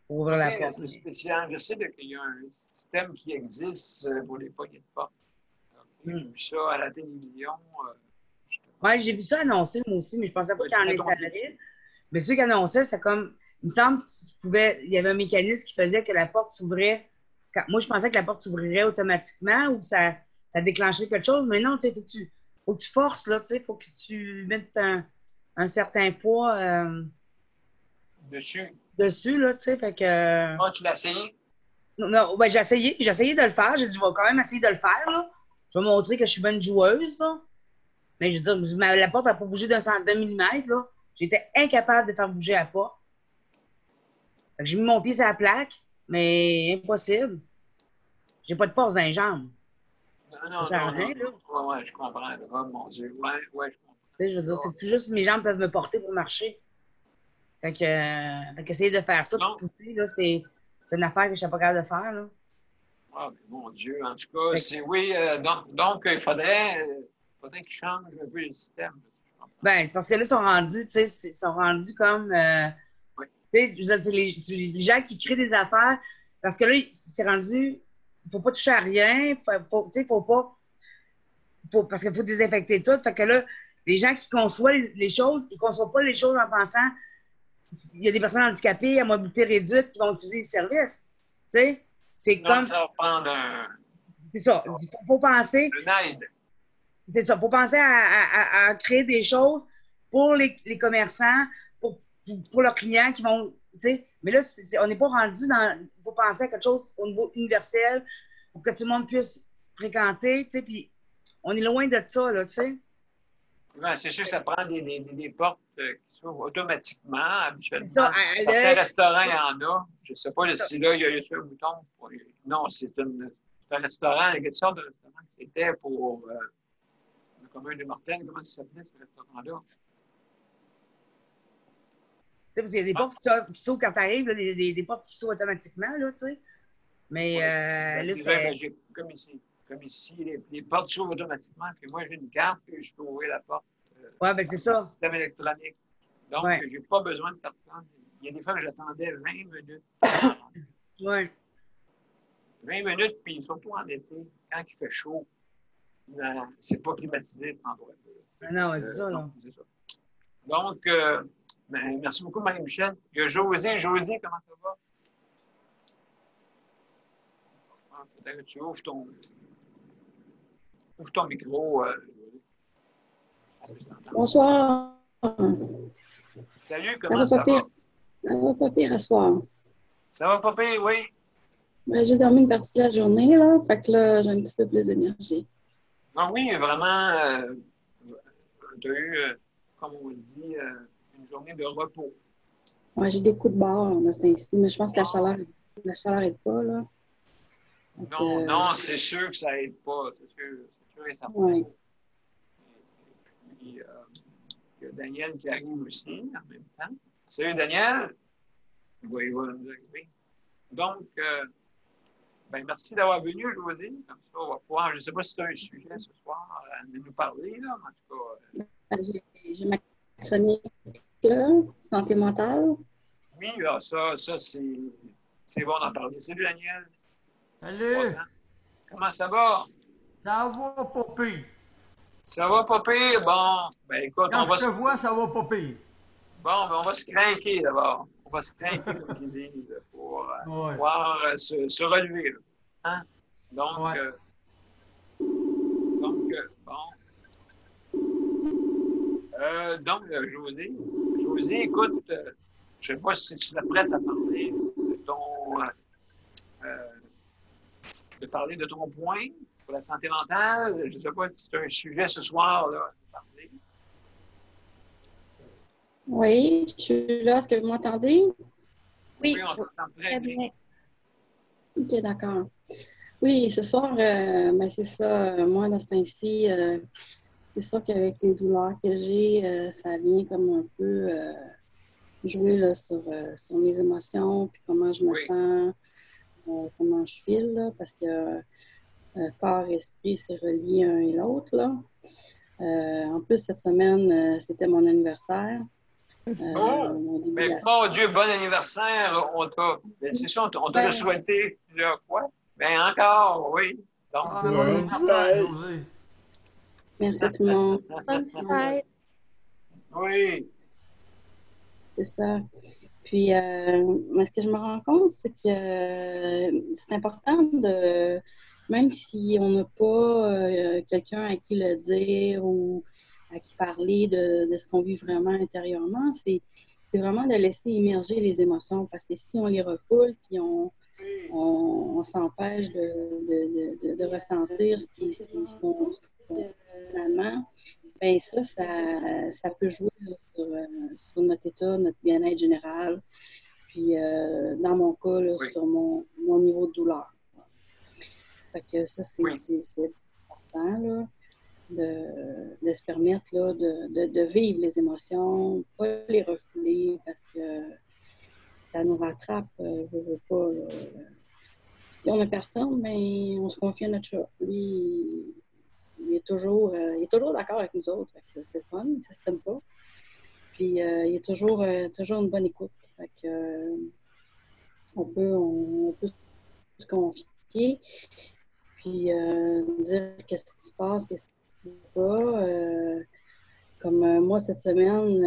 Pour ouvrir la porte. C'est spécial. Je sais qu'il y a un système qui existe pour les poignées de porte. J'ai vu ça à la télévision. Oui, j'ai vu ça annoncé, moi aussi, mais je pensais pas qu'il y en installerait. Mais ceux qui annonçaient, c'est comme. Il me semble il y avait un mécanisme qui faisait que la porte s'ouvrait. Moi, je pensais que la porte s'ouvrirait automatiquement ou que ça déclencherait quelque chose, mais non, tu sais, faut que tu forces, là, tu sais, faut que tu mettes un certain poids dessus, là, tu sais, fait que. Ah, tu l'as essayé? Non, ben, j'ai essayé de le faire. J'ai dit, je vais quand même essayer de le faire, là. Je vais montrer que je suis bonne joueuse, là. Mais je veux dire, la porte n'a pas bougé d'un millimètre, là. J'étais incapable de faire bouger la porte. J'ai mis mon pied sur la plaque, mais impossible. J'ai pas de force dans les jambes. Non, ça sert à rien, là. Ouais, je comprends. Oh mon Dieu. Ouais, je comprends. Je veux dire, c'est tout juste mes jambes peuvent me porter pour marcher. Fait qu'essayer de faire ça, pour pousser, là, c'est une affaire que je suis pas capable de faire, là. Ah, mais mon Dieu. En tout cas, oui. Donc, il faudrait qu'ils changent un peu le système. Ben, c'est parce que là, ils sont rendus comme. C'est les gens qui créent des affaires. Parce que là, c'est rendu. Il ne faut pas toucher à rien. Faut pas. Parce qu'il faut désinfecter tout. Fait que là, les gens qui conçoivent les choses, ils ne conçoivent pas les choses en pensant il y a des personnes handicapées à mobilité réduite qui vont utiliser le service. Tu sais, c'est Donc, comme. ça va prendre un, C'est ça. Il faut penser. une aide. C'est ça. Il faut penser à créer des choses pour les commerçants, pour leurs clients qui vont. Tu sais, mais là, on n'est pas rendu dans. Il faut penser à quelque chose au niveau universel pour que tout le monde puisse fréquenter. Tu sais, puis on est loin de ça, là, tu sais. Ouais, c'est sûr que ça prend des portes qui s'ouvrent automatiquement, habituellement. Ça, Certains restaurants, il y en a. Je ne sais pas si là, il y a un bouton. Non, c'est un restaurant, quelque sorte de restaurant qui était pour le commun de Mortaine. Comment ça s'appelait, ce restaurant-là? Parce qu'il y a des portes qui s'ouvrent quand tu arrives, des portes qui s'ouvrent automatiquement, là, tu sais. Mais là, c'est... Comme ici, les portes s'ouvrent automatiquement, puis moi, j'ai une carte, puis je peux ouvrir la porte. Ouais, ben c'est ça. Système électronique. Donc, je n'ai pas besoin de personne. Il y a des fois que j'attendais 20 minutes. Oui. 20 minutes, puis surtout en été, quand il fait chaud, c'est pas climatisé cet endroit-là. Non, c'est ça, là. Donc, ben, merci beaucoup, Marie-Michel. Il y a José. José, comment ça va? Peut-être que tu ouvres ton micro. Bonsoir. Salut, comment ça va? Ça va pas pire à soir. Ça va pas pire, oui. Ben, j'ai dormi une partie de la journée, là. Fait que là, j'ai un petit peu plus d'énergie. Ah oui, vraiment, tu as eu, comme on dit, une journée de repos. Ouais, j'ai des coups de barre dans cet instant, mais je pense que la chaleur aide pas, là. Donc, non, c'est sûr que ça aide pas. C'est sûr et certain. Ouais. Puis, il y a Daniel qui arrive aussi en même temps. Salut, Daniel. Il va nous arriver. Donc, ben, merci d'avoir venu, José. Comme ça, on va pouvoir, je ne sais pas si tu as un sujet ce soir à nous parler, là, mais en tout cas. J'ai ma chronique, là, santé mentale. Oui, là, ça c'est bon d'en parler. Salut, Daniel. Salut! Comment ça va? Ça va pas pire. Ça va pas pire? Bon, ben écoute, Quand on va je te vois, ça va pas pire. Bon, ben on va se craquer d'abord. On va se craquer, comme ils disent, pour pouvoir se relever. Là. Hein? Donc, bon. José, écoute, je ne sais pas si tu es prête à parler de ton point pour la santé mentale. Je ne sais pas si c'est un sujet ce soir là, à parler. Oui, je suis là. Est-ce que vous m'entendez? Oui, on t'entend très bien. OK, d'accord. Oui, ce soir, ben c'est ça. Moi, dans ce temps-ci, c'est sûr qu'avec les douleurs que j'ai, ça vient comme un peu jouer là, sur mes émotions, puis comment je me sens, comment je file, là, parce que corps et esprit, c'est relié un et l'autre. Là. En plus, cette semaine, c'était mon anniversaire. Mon Dieu, bon anniversaire! C'est ça, on te l'a souhaité plusieurs fois. Bien encore, oui. Donc, merci à tout le monde. Bonne fête! Oui. C'est ça. Puis, ce que je me rends compte, c'est que c'est important de, même si on n'a pas quelqu'un à qui le dire ou à qui parler de ce qu'on vit vraiment intérieurement, c'est vraiment de laisser émerger les émotions, parce que si on les refoule, puis on s'empêche de ressentir ce qu'on finalement, bien ça peut jouer là, sur notre état, notre bien-être général, puis dans mon cas, là, sur mon niveau de douleur. Fait que ça, c'est important, là. De se permettre là, de vivre les émotions, pas les refouler parce que ça nous rattrape, je veux pas. Si on n'a personne, ben, on se confie à notre chat. Lui, il est toujours d'accord avec nous autres. C'est fun, ça se sème pas. Puis il est toujours une bonne écoute. Fait que, on peut se confier, puis dire qu'est-ce qui se passe, qu'est-ce pas. Comme moi, cette semaine,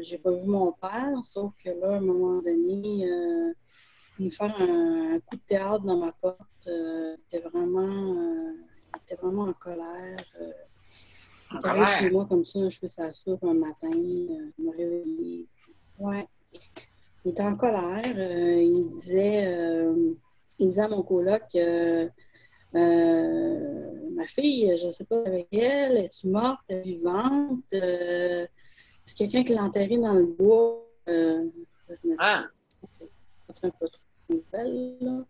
j'ai pas vu mon père, sauf que là, à un moment donné, nous faire un coup de théâtre dans ma porte, il était vraiment en colère. Il est arrivé chez moi comme ça, un cheveu sur la soupe un matin, il m'a réveillé. Ouais. Il était en colère. Il disait à mon coloc, ma fille, je ne sais pas avec elle, es-tu morte, es-tu vivante? Est-ce quelqu'un qui l'a enterrée dans le bois? Je me dis, c'est un peu trop nouvelle, là.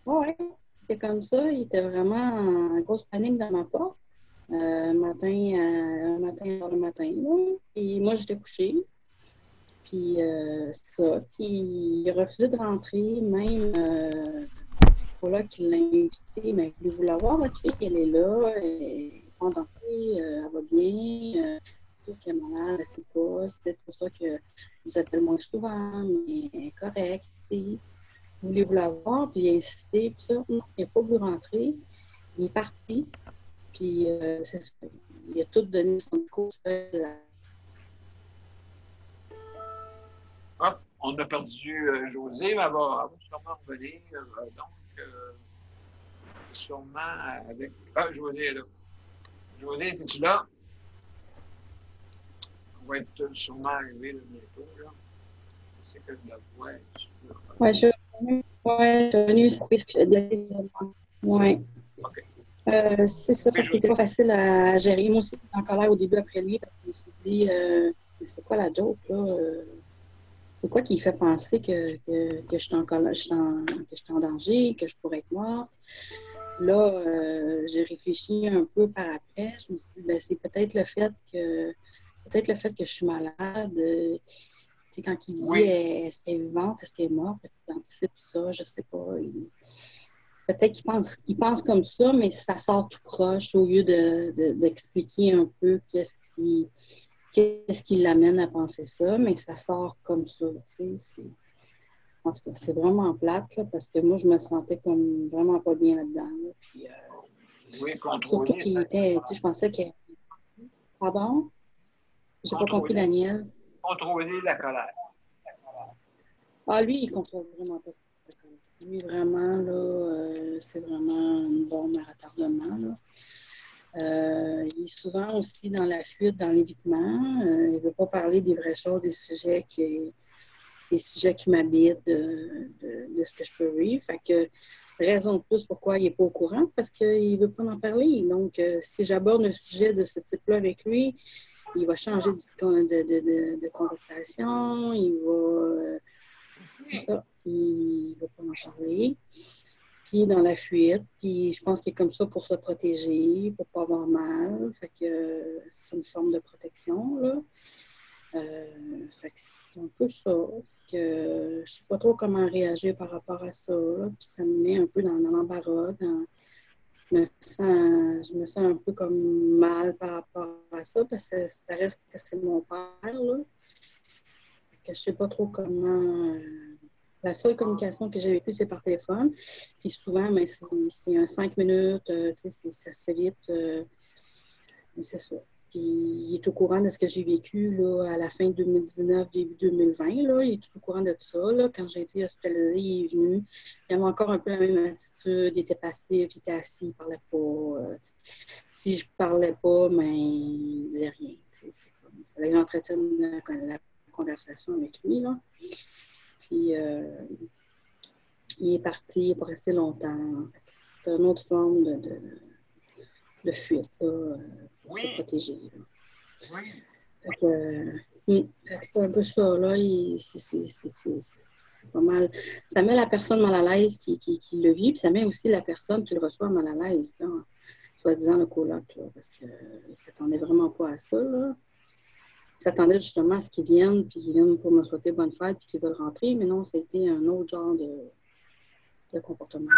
Ouais, c'était comme ça. Il était vraiment en grosse panique dans ma porte. Un matin, le matin, là. Et moi, j'étais couchée. Puis, c'est ça. Puis, il a refusé de rentrer, même voilà qui l'a invité. Mais voulez-vous la voir, votre fille? Elle est là, elle est contente, elle va bien. Tout ce qu'elle est malade, elle ne fait pas. C'est peut-être pour ça que vous appelle moins souvent, mais elle est correcte ici. Voulez-vous la voir? Puis, il a insisté, puis ça. Non, il n'a pas voulu rentrer. Il est parti. Puis, c'est ça. Il a tout donné son discours. Hop, on a perdu José, mais elle va sûrement revenir. Donc, sûrement avec. Ah, José est là. José, es-tu là? On va être sûrement arrivé là, bientôt. Là. C'est que la voix est sur. Oui, je suis venue. Oui. OK. C'est ça, fait que c'était pas facile à gérer. Moi aussi, j'étais en colère au début après lui, parce que je me suis dit, c'est quoi la joke, là? C'est quoi qui fait penser que je suis en colère, que je suis en danger, que je pourrais être morte? Là, j'ai réfléchi un peu par après. Je me suis dit, ben, c'est peut-être le fait que je suis malade. Tu sais, quand il dit est-ce qu'elle est vivante, est-ce qu'elle est morte, il anticipe ça, je sais pas. Peut-être qu'il pense comme ça, mais ça sort tout croche au lieu d'expliquer un peu qu'est-ce qui l'amène à penser ça, mais ça sort comme ça. Tu sais, en tout cas, c'est vraiment plate, là, parce que moi, je me sentais comme vraiment pas bien là-dedans. Là, puis, surtout qu'il était, tu sais, je pensais que... Pardon? J'ai pas compris, Daniel. Contrôler la colère. Ah, lui, il contrôle vraiment pas sa colère. Lui, vraiment, là, c'est vraiment une bombe à retardement, là. Il est souvent aussi dans la fuite, dans l'évitement. Il ne veut pas parler des vraies choses, des sujets qui m'habitent, de ce que je peux vivre. Fait que, raison de plus pourquoi il n'est pas au courant, parce qu'il ne veut pas en parler. Donc, si j'aborde un sujet de ce type-là avec lui, il va changer de conversation, il va... c'est ça, il ne va pas en parler. Puis dans la fuite, puis je pense qu'il est comme ça pour se protéger, pour ne pas avoir mal. Fait que c'est une forme de protection, là. Fait que c'est un peu ça. Que je ne sais pas trop comment réagir par rapport à ça, là. Puis ça me met un peu dans l'embarras. Je me sens un peu comme mal par rapport à ça, parce que ça reste que c'est mon père, là. Fait que je ne sais pas trop comment... La seule communication que j'ai avec lui, c'est par téléphone. Puis souvent, mais c'est un 5 minutes, tu sais, ça se fait vite. Mais c'est ça. Puis il est au courant de ce que j'ai vécu là, à la fin 2019, début 2020. Là. Il est tout au courant de ça. Là. Quand j'ai été hospitalisée, il est venu. Il avait encore un peu la même attitude. Il était passif, il était assis, il ne parlait pas. Si je ne parlais pas, mais il ne disait rien. Il fallait que j'entretienne la conversation avec lui. Là. Puis, il est parti, il n'est pas resté longtemps. C'est une autre forme de fuite, là, pour se protéger. Là. Oui. C'est un peu ça, là. C'est pas mal. Ça met la personne mal à l'aise qui le vit, puis ça met aussi la personne qui le reçoit mal à l'aise, là. Soi-disant le coloc, là, parce qu'il ne s'attendait vraiment pas à ça, là. Il s'attendait justement à ce qu'ils viennent, puis qu'ils viennent pour me souhaiter bonne fête, puis qu'ils veulent rentrer, mais non, c'était un autre genre de comportement.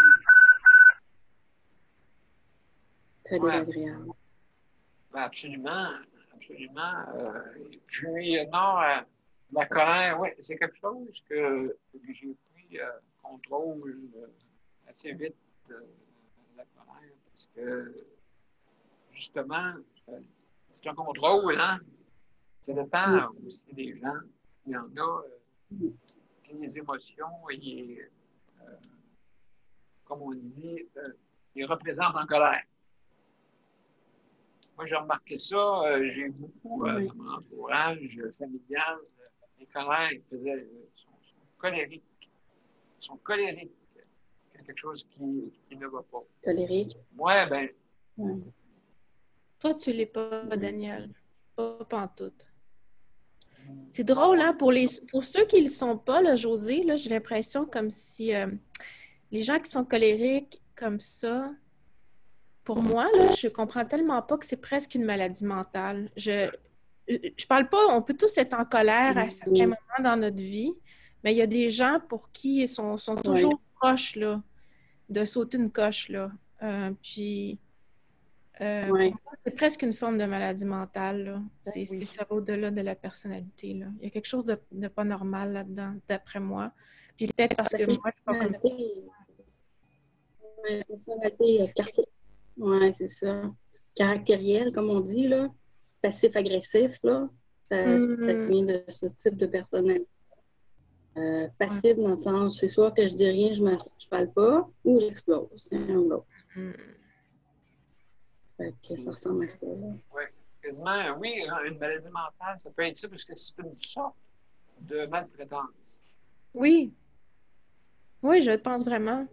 Très désagréable. Ben absolument, absolument. Puis, non, la colère, oui, c'est quelque chose que j'ai pris contrôle assez vite de la colère, parce que, justement, c'est un contrôle, hein? Ça dépend aussi des gens. Il y en a qui les émotions, comme on dit, ils représentent en colère. Moi, j'ai remarqué ça. J'ai beaucoup dans mon entourage familial. Les colères, sont colériques. Ils sont colériques. Il y a quelque chose qui ne va pas. Colérique. Moi, ben. Ouais. Toi, tu l'es pas, Daniel. Pas pantoute. C'est drôle, hein? Pour ceux qui ne le sont pas, là, José, là, j'ai l'impression comme si les gens qui sont colériques comme ça, pour moi, là, je comprends tellement pas que c'est presque une maladie mentale. Je parle pas, on peut tous être en colère à certains moments dans notre vie, mais il y a des gens pour qui ils sont toujours proches là, de sauter une coche. Là. Pour moi, c'est presque une forme de maladie mentale. Là. Ça va au-delà de la personnalité. Là. Il y a quelque chose de pas normal là-dedans, d'après moi. Puis peut-être parce que moi, je suis pas comme ça. Oui, c'est ça. Caractériel, comme on dit, là. Passif-agressif, là. Ça vient de ce type de personnalité. Passif dans le sens, c'est soit que je dis rien, je parle pas, ou j'explose. C'est un ou l'autre. Ça ressemble à ça, là. Oui, quasiment, oui, une maladie mentale, ça peut être ça, parce que c'est une sorte de maltraitance. Oui. Oui, je pense vraiment.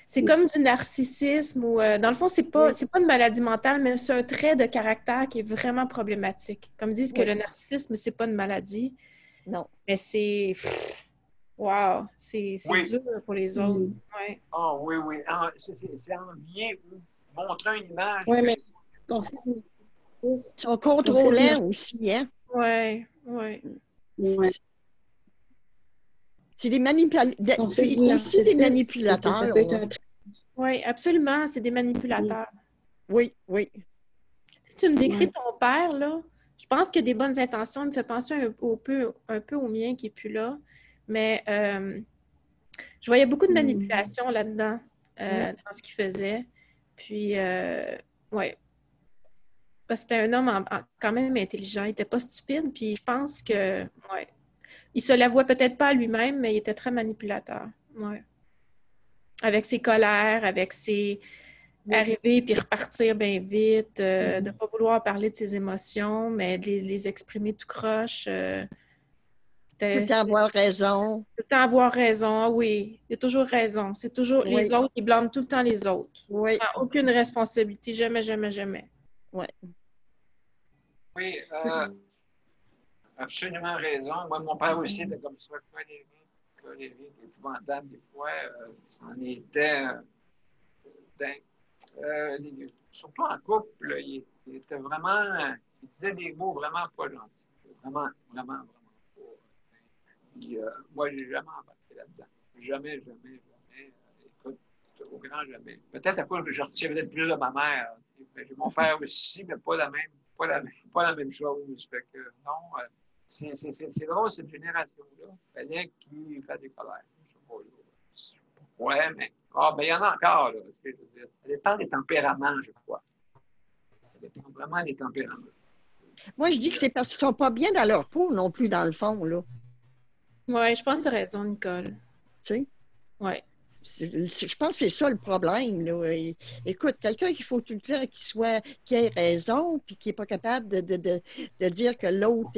C'est comme du narcissisme ou, dans le fond, c'est pas une maladie mentale, mais c'est un trait de caractère qui est vraiment problématique. Comme disent que le narcissisme, c'est pas une maladie. Non. Mais c'est... Wow! C'est dur pour les autres. Ouais. Ah oui, oui. C'est envier ou montrer une image. Oui, mais... Ils sont contrôlants aussi, hein? Oui, oui. Ouais. C'est des manipulateurs. Aussi des manipulateurs. Oui, absolument. C'est des manipulateurs. Oui, oui. Tu me décris ton père, là. Je pense qu'il a des bonnes intentions. Il me fait penser un peu au mien qui n'est plus là. Mais je voyais beaucoup de manipulation là-dedans, dans ce qu'il faisait. Puis, ouais. Parce que c'était un homme quand même intelligent. Il n'était pas stupide. Puis je pense que, ouais. Il se l'avouait peut-être pas à lui-même, mais il était très manipulateur. Ouais. Avec ses colères, avec ses arriver puis repartir bien vite, de ne pas vouloir parler de ses émotions, mais de les exprimer tout croche. Tout le temps avoir raison. Tout le temps avoir raison, oui. Il a toujours raison. C'est toujours les autres, il blâme tout le temps les autres. Oui. Aucune responsabilité, jamais, jamais, jamais. Oui. Oui, absolument raison. Moi, mon père aussi était comme ça, colérique, épouvantable des fois. C'en était dingue. Surtout en couple, là, il était vraiment... Il disait des mots vraiment pas gentils. Vraiment, vraiment, vraiment pas. Puis, moi, j'ai jamais embarqué là-dedans. Jamais. Écoute, au grand jamais. Peut-être à cause que je retiens peut-être plus de ma mère. J'ai mon père aussi, mais pas la même chose. Fait que, non, c'est drôle, cette génération-là. Il fallait qu'il fasse des colères. Je sais pas, là. Ouais, mais... il y en a encore, là. Ça dépend des tempéraments, je crois. Ça dépend vraiment des tempéraments. Moi, je dis que c'est parce qu'ils ne sont pas bien dans leur peau non plus, dans le fond, là. Oui, je pense que tu as raison, Nicole. Tu sais? Oui. Je pense que c'est ça le problème, là. Écoute, quelqu'un qu'il faut tout le temps qui ait raison, puis qui n'est pas capable de dire que l'autre,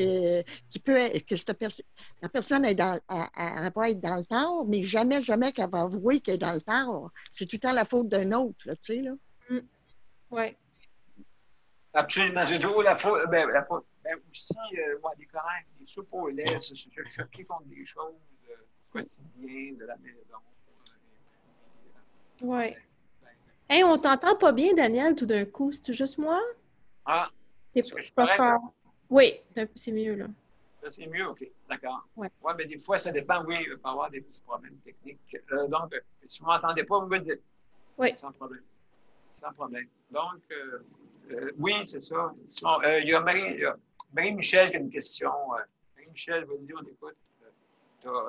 la personne est elle va être dans le tort, mais jamais qu'elle va avouer qu'elle est dans le tort. C'est tout le temps la faute d'un autre, là, tu sais, là. Oui. Absolument. C'est toujours la faute. Aussi, des colères, des soupes au lait, se choquer contre des choses quotidiennes de la maison. Oui. Hey, on t'entend pas bien, Daniel, tout d'un coup. C'est juste moi? Ah. C'est pas fort. Oui, c'est mieux, là. C'est mieux, OK. D'accord. Oui, mais des fois, ça dépend. Oui, il peut y avoir des petits problèmes techniques. Donc, si vous ne m'entendez pas, vous me dites. Oui. Sans problème. Donc, oui, c'est ça. Il y a Marie-Michel qui a une question. Marie-Michel, vas-y, on écoute.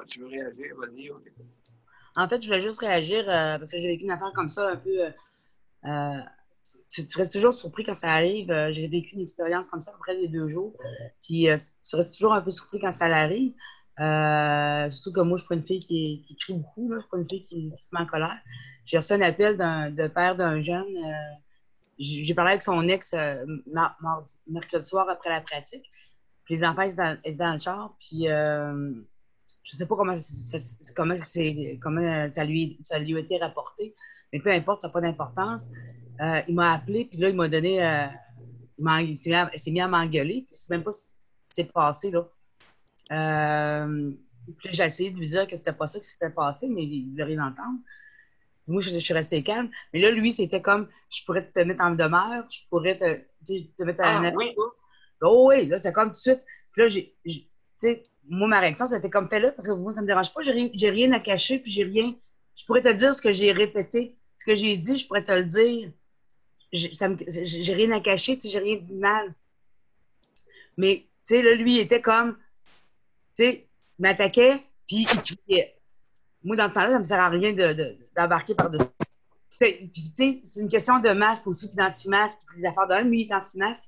Tu veux réagir? Vas-y, on écoute. En fait, je voulais juste réagir parce que j'ai vécu une affaire comme ça un peu tu restes toujours surpris quand ça arrive. J'ai vécu une expérience comme ça à peu près des 2 jours. Puis tu restes toujours un peu surpris quand ça arrive. Surtout que moi, je suis pas une fille qui crie beaucoup. Là. Je suis pas une fille qui se met en colère. J'ai reçu un appel de père d'un jeune. J'ai parlé avec son ex mercredi soir après la pratique. Puis les enfants étaient dans le char. Puis je sais pas comment ça lui a été rapporté. Mais peu importe, ça n'a pas d'importance. Il m'a appelé, puis là, il m'a donné. Il s'est mis à m'engueuler, puis c'est même pas ce qui s'est passé, là. Puis j'ai essayé de lui dire que c'était pas ça qui s'était passé, mais il ne voulait rien entendre. Moi, je suis restée calme. Mais là, lui, c'était comme je pourrais te mettre en demeure, je pourrais te mettre à un oui. Oh oui, là, c'est comme tout de suite. Puis là, tu sais, moi, ma réaction, c'était comme fais-le, parce que moi, ça me dérange pas, j'ai rien à cacher, puis j'ai rien. Je pourrais te dire ce que j'ai répété. Ce que j'ai dit, je pourrais te le dire. J'ai rien à cacher, tu sais, j'ai rien dit de mal. Mais, tu sais, là, lui, il était comme, tu sais, il m'attaquait, puis il criait. Moi, dans ce temps-là, ça ne me sert à rien d'embarquer par-dessus. Puis, tu sais, c'est une question de masque aussi, puis d'anti-masque, puis des affaires de même. Lui, il est anti-masque.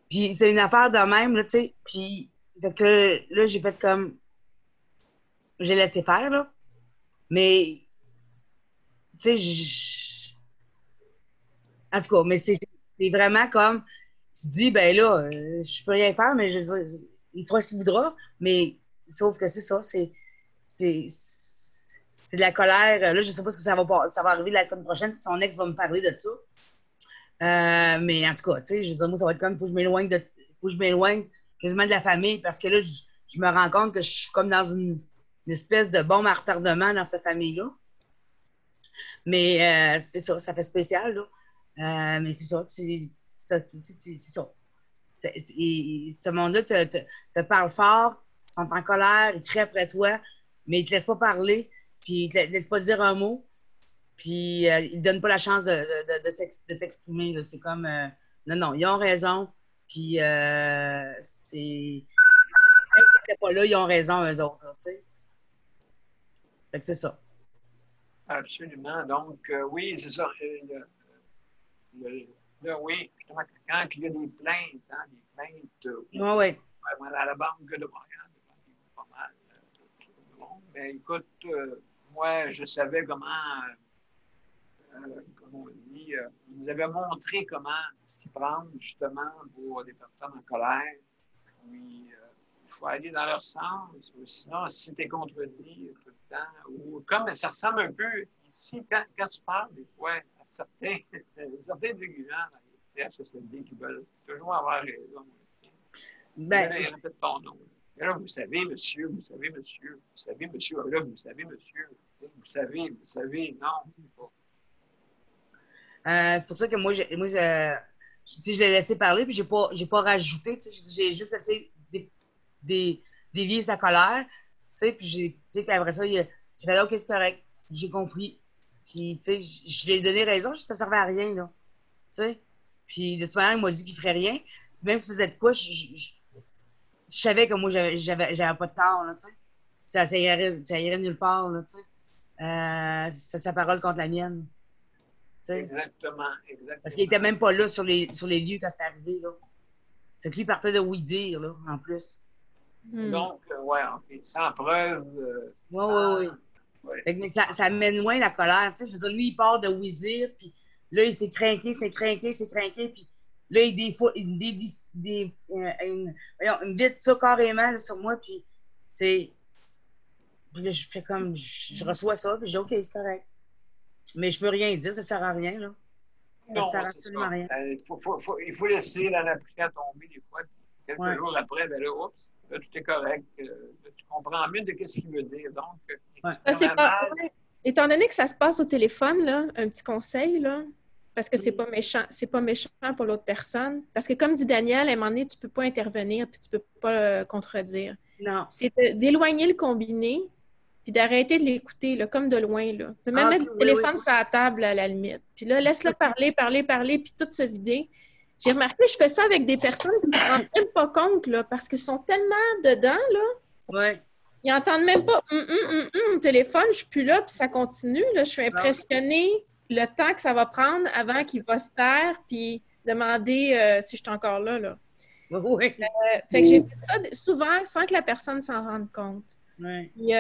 Puis, c'est une affaire de même, là, tu sais. Puis, fait que là, j'ai fait comme, j'ai laissé faire, là. Mais, tu sais, en tout cas, mais c'est vraiment comme, tu te dis, ben là, je peux rien faire, mais je veux dire, il fera ce qu'il voudra, mais sauf que c'est ça, c'est de la colère. Là, je sais pas ce que ça va arriver la semaine prochaine, si son ex va me parler de ça. Mais en tout cas, tu sais, je veux dire, moi, ça va être comme, faut que je m'éloigne quasiment de la famille, parce que là, je me rends compte que je suis comme dans une espèce de bombe à retardement dans cette famille-là. Mais c'est ça fait spécial, là. Mais c'est ça, c'est ça. Ce monde-là te parle fort, ils sont en colère, ils crient après toi, mais ils ne te laissent pas parler, puis ils ne te laissent pas dire un mot, puis ils ne te donnent pas la chance de t'exprimer. C'est comme, non, ils ont raison, puis c'est... Même si t'es pas là, ils ont raison, eux autres, tu sais. Fait que c'est ça. Absolument. Donc, oui, c'est ça. Là, oui, justement, quand il y a des plaintes, Ouais. À la Banque de Montréal, pas mal. Bon, mais écoute, moi, je savais comment on dit, ils nous avaient montré comment s'y prendre, justement, pour des personnes en colère. Puis, il faut aller dans leur sens. Ou sinon, si tu es contredit tout le temps, ou comme ça ressemble un peu ici, quand tu parles, des fois, à certains dirigeants dans les CHSLD qui veulent toujours avoir raison. Ben, il répète ton nom. Et là, vous savez, monsieur, vous savez, monsieur, vous savez, monsieur, là, vous savez, monsieur, vous savez, non, c'est pas. c'est pour ça que moi, je l'ai laissé parler, puis j'ai pas rajouté, j'ai juste essayé dévier sa colère, puis puis après ça, j'ai fait OK, c'est correct, j'ai compris. Puis, tu sais, je lui ai donné raison, ça servait à rien, là. Tu sais. Puis, de toute manière, il m'a dit qu'il ferait rien. Même s'il faisait de quoi, je savais que moi, j'avais pas de tort, là, tu sais. Ça irait nulle part, là, tu sais. C'est sa parole contre la mienne. Tu sais. Exactement. Parce qu'il était même pas là sur les lieux quand c'est arrivé, là. Fait que lui, il partait de oui-dire, là, en plus. Donc, ouais, sans preuve. Oui. Fait que, mais ça amène loin la colère, tu sais. Je veux dire, lui, il part de oui-dire, puis là, il s'est craqué, puis là, il vide ça carrément là, sur moi, puis, tu sais, puis là, je fais comme, je reçois ça, puis je dis, OK, c'est correct. Mais je peux rien dire, ça sert à rien, là. Ça sert absolument à rien. Il faut laisser la prière tomber des fois, puis quelques jours après, ben là, oups, là, tout est correct. Là, tu comprends mieux de ce qu'il veut dire. Donc, étant donné que ça se passe au téléphone, là, un petit conseil, là, parce que c'est pas méchant pour l'autre personne. Parce que comme dit Daniel, à un moment donné, tu peux pas intervenir puis tu peux pas contredire. Non. C'est d'éloigner le combiné puis d'arrêter de l'écouter, là, comme de loin. Là. Tu peux même mettre le téléphone sur la table, à la limite. Puis là, laisse-le parler, puis tout se vider. J'ai remarqué, je fais ça avec des personnes qui ne se rendent même pas compte, là, parce qu'ils sont tellement dedans, là. Ouais. Ils n'entendent même pas « téléphone, je suis plus là », puis ça continue. Là, je suis impressionnée le temps que ça va prendre avant qu'il va se taire puis demander si je suis encore là, là. Oui. Fait que j'ai fait ça souvent sans que la personne s'en rende compte. Ouais. Puis,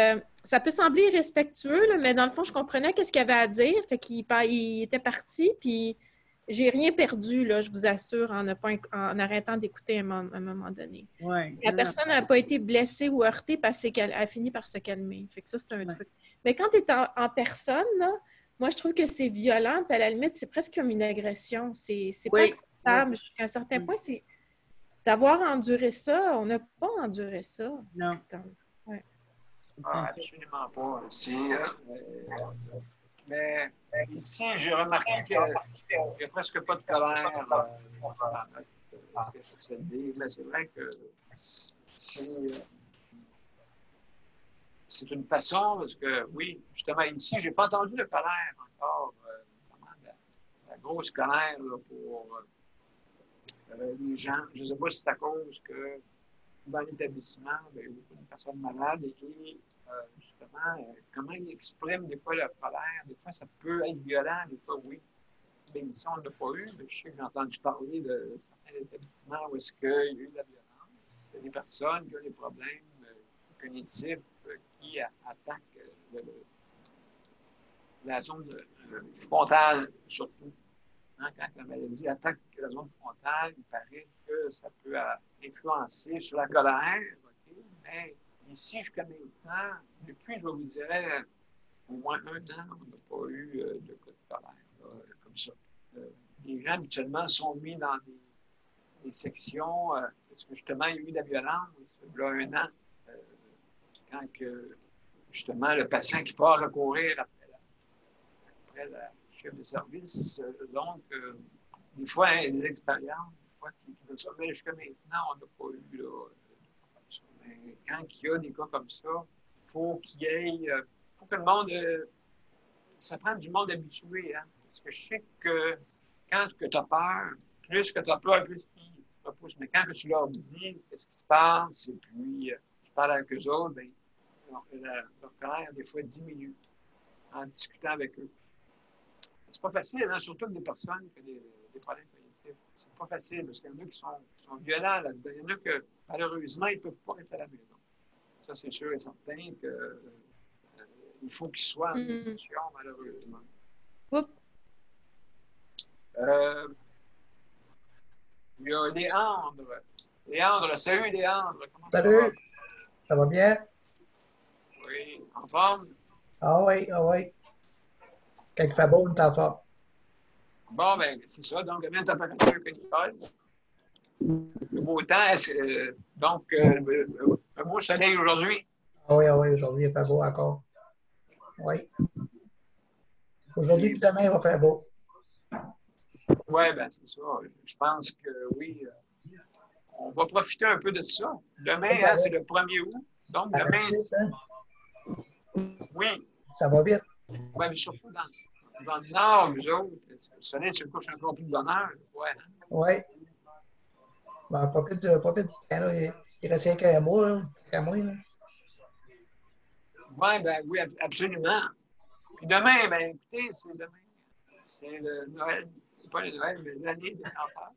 ça peut sembler irrespectueux, là, mais dans le fond, je comprenais qu'est-ce qu'il avait à dire. Fait qu'il était parti, puis j'ai rien perdu, là, je vous assure, en arrêtant d'écouter à un moment donné. Ouais. La personne n'a pas été blessée ou heurtée parce qu'elle a fini par se calmer. Fait que ça, c'est un truc. Mais quand tu es en personne, là, moi, je trouve que c'est violent, puis à la limite, c'est presque comme une agression. C'est pas acceptable. Jusqu'à un certain point, c'est d'avoir enduré ça. On n'a pas enduré ça. Non. Ouais. Absolument pas. Mais ici, j'ai remarqué qu'il n'y a presque pas de colère dans ce que je sais dire. Mais c'est vrai que c'est une façon, parce que, oui, justement, ici, je n'ai pas entendu de colère encore, la grosse colère là, pour les gens. Je ne sais pas si c'est à cause que dans l'établissement, il y a beaucoup de personnes malades et justement, comment ils expriment des fois leur colère. Des fois, ça peut être violent, des fois, oui. Mais ici, on ne l'a pas eu. Mais je sais que j'ai entendu parler de certains établissements où est-ce qu'il y a eu de la violence. Il y a des personnes qui ont des problèmes cognitifs qui attaquent la zone frontale, surtout. Hein, quand la maladie attaque la zone frontale, il paraît que ça peut influencer sur la colère. Okay? Mais ici, jusqu'à maintenant, depuis, je vous dirais, au moins 1 an, on n'a pas eu de cas de colère comme ça. Les gens, habituellement, sont mis dans des sections, parce que justement, il y a eu de la violence, il y a 1 an, quand justement, le patient qui part recourir après la chef de service. Donc, des fois, il y a des expériences, des fois, qui veulent ça. Mais jusqu'à maintenant, on n'a pas eu là, ça. Mais quand il y a des cas comme ça, il faut qu'il y ait. Faut que le monde. Ça prend du monde habitué. Hein? Parce que je sais que quand tu as peur, plus que tu as peur, plus qu'ils te repoussent. Mais quand tu leur dis qu'est-ce qui se passe, et puis tu parles avec eux autres, bien, leur colère, des fois, diminue en discutant avec eux. C'est pas facile, hein? Surtout avec des personnes qui ont des problèmes cognitifs. C'est pas facile parce qu'il y en a qui sont violents là-dedans. Il y en a que, malheureusement, ils ne peuvent pas rester à la maison. Ça, c'est sûr et certain que il faut qu'ils soient en institution, malheureusement. Il y a Léandre. Léandre, salut Léandre. Comment salut, ça va bien? Oui, en forme? Ah oui, ah oui. Quand il fait beau, on est en forme. Bon, ben, c'est ça. Donc, combien de température que Nicole? Le beau temps, donc, un beau soleil aujourd'hui? Ah oui, aujourd'hui, il fait beau encore. Oui. Aujourd'hui, demain, il va faire beau. Oui, ben c'est ça. Je pense que oui. On va profiter un peu de ça. Demain, hein, c'est le 1er août. Donc, demain. Oui. Ça va vite. Oui, mais surtout dans le nord, nous autres, le soleil se couche encore plus de bonne heure. Ouais. Oui. Ben, pas plus de temps, là. Il reste qu'à moi, là. Oui, ben oui, absolument. Puis demain, ben écoutez, c'est demain. C'est le Noël. C'est pas le Noël, mais l'année des grands-pères.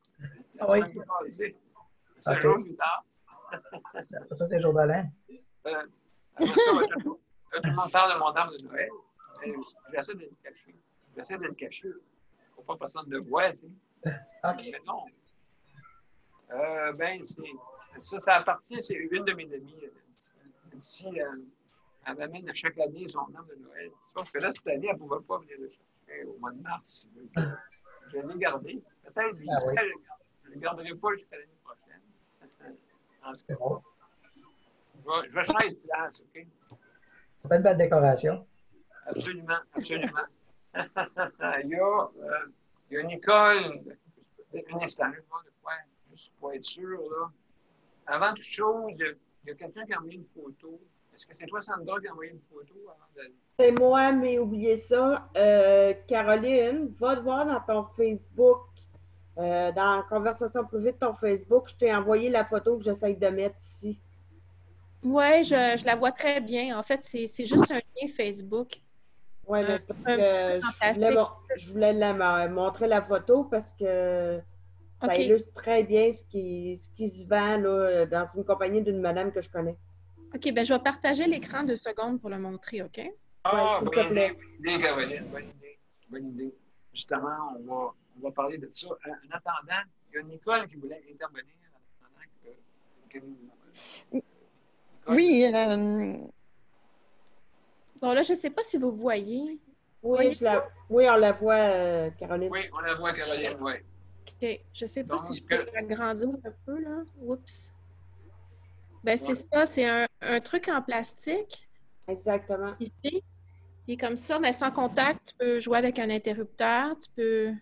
La semaine qui est passée. C'est un jour plus tard. Ça, c'est le jour de l'an. Après ça, tout le monde parle de mon arbre de Noël. J'essaie de le cacher. Il ne faut pas que personne ne le voie, tu sais. OK. Mais non. Ben, ça appartient, c'est une de mes amies. Ici, elle m'amène à chaque année son arbre de Noël. Sauf que là, cette année, elle ne pouvait pas venir le chercher au mois de mars. Je l'ai gardé. Peut-être je ne le garderai pas jusqu'à l'année prochaine. En tout cas, bon. Je vais changer de place, OK? Ça fait une belle décoration. Absolument, absolument. Il y a Nicole. Un instant, je vais voir de quoi, juste pour être sûr. Là. Avant toute chose, il y a quelqu'un qui a envoyé une photo. Est-ce que c'est toi, Sandra, qui a envoyé une photo avant de... C'est moi, mais oubliez ça. Caroline, va te voir dans ton Facebook, dans la conversation privée de ton Facebook. Je t'ai envoyé la photo que j'essaye de mettre ici. Oui, je la vois très bien. En fait, c'est juste un lien Facebook. Oui, mais c'est parce un petit truc que en plastique. je voulais montrer la photo parce que ça OK. illustre très bien ce qui se vend là, dans une compagnie d'une madame que je connais. OK, ben je vais partager l'écran 2 secondes pour le montrer, OK? Ah, s'il te bonne plaît. idée, bonne idée, Caroline, bonne idée, bonne idée. Justement, on va parler de ça. En attendant, il y a Nicole qui voulait intervenir en attendant que Nicole, Oui, Bon, là, je ne sais pas si vous voyez. Oui, oui, on la voit, Caroline. oui, on la voit, Caroline, oui. OK. Je ne sais pas si je Donc, peux l'agrandir un peu, là. Oups. Ben, c'est ouais. ça, c'est un truc en plastique, Exactement. ici. Et comme ça, mais sans contact, tu peux jouer avec un interrupteur, tu peux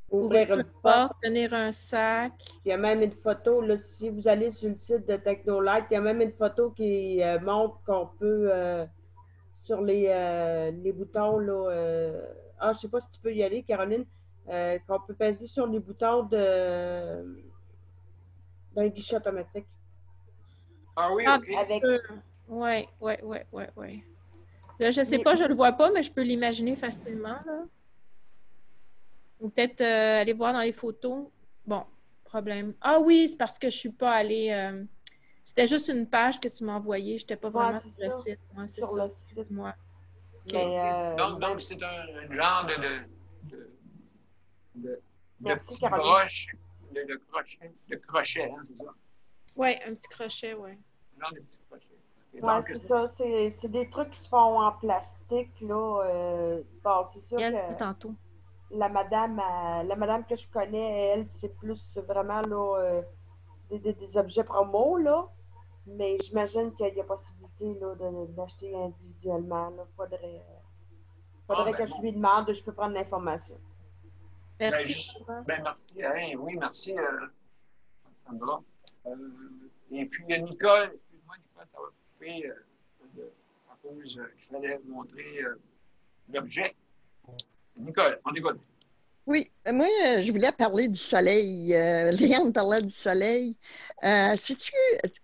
ouvrir Ouvrir une une porte, porte. tenir un sac. Il y a même une photo, là, si vous allez sur le site de Technolight, il y a même une photo qui montre qu'on peut, sur les boutons, là, je ne sais pas si tu peux y aller, Caroline, qu'on peut peser sur les boutons d'un guichet automatique. Ah oui, Ah, OK. bien Avec- sûr. Oui. Là, je ne sais pas, je ne le vois pas, mais je peux l'imaginer facilement, là. Ou peut-être aller voir dans les photos. Bon, problème. Ah oui, c'est parce que je ne suis pas allée. C'était juste une page que tu m'as envoyée. Je n'étais pas vraiment sur c'est le ça. site. Ouais, c'est Sur ça. le site. Moi. OK. Mais, Donc c'est un genre de merci, petit Caroline. broche, de crochet, hein, c'est ça? Oui, un petit crochet, oui. Un genre de petit crochet. Et Oui, donc, c'est ça. C'est des trucs qui se font en plastique, là. Bon, c'est sûr que Tantôt. la madame que je connais, elle, c'est plus vraiment là, des objets promo, là. Mais j'imagine qu'il y a possibilité là, d'acheter individuellement. Il faudrait que je lui demande, je peux prendre l'information. Merci. Merci. Hein, oui, merci, Sandra. Et puis, Nicole, excuse-moi, Nicole, tu as coupé à cause qu'il fallait montrer l'objet. Nicole, on écoute. oui, moi, je voulais parler du soleil. Léane parlait du soleil. Je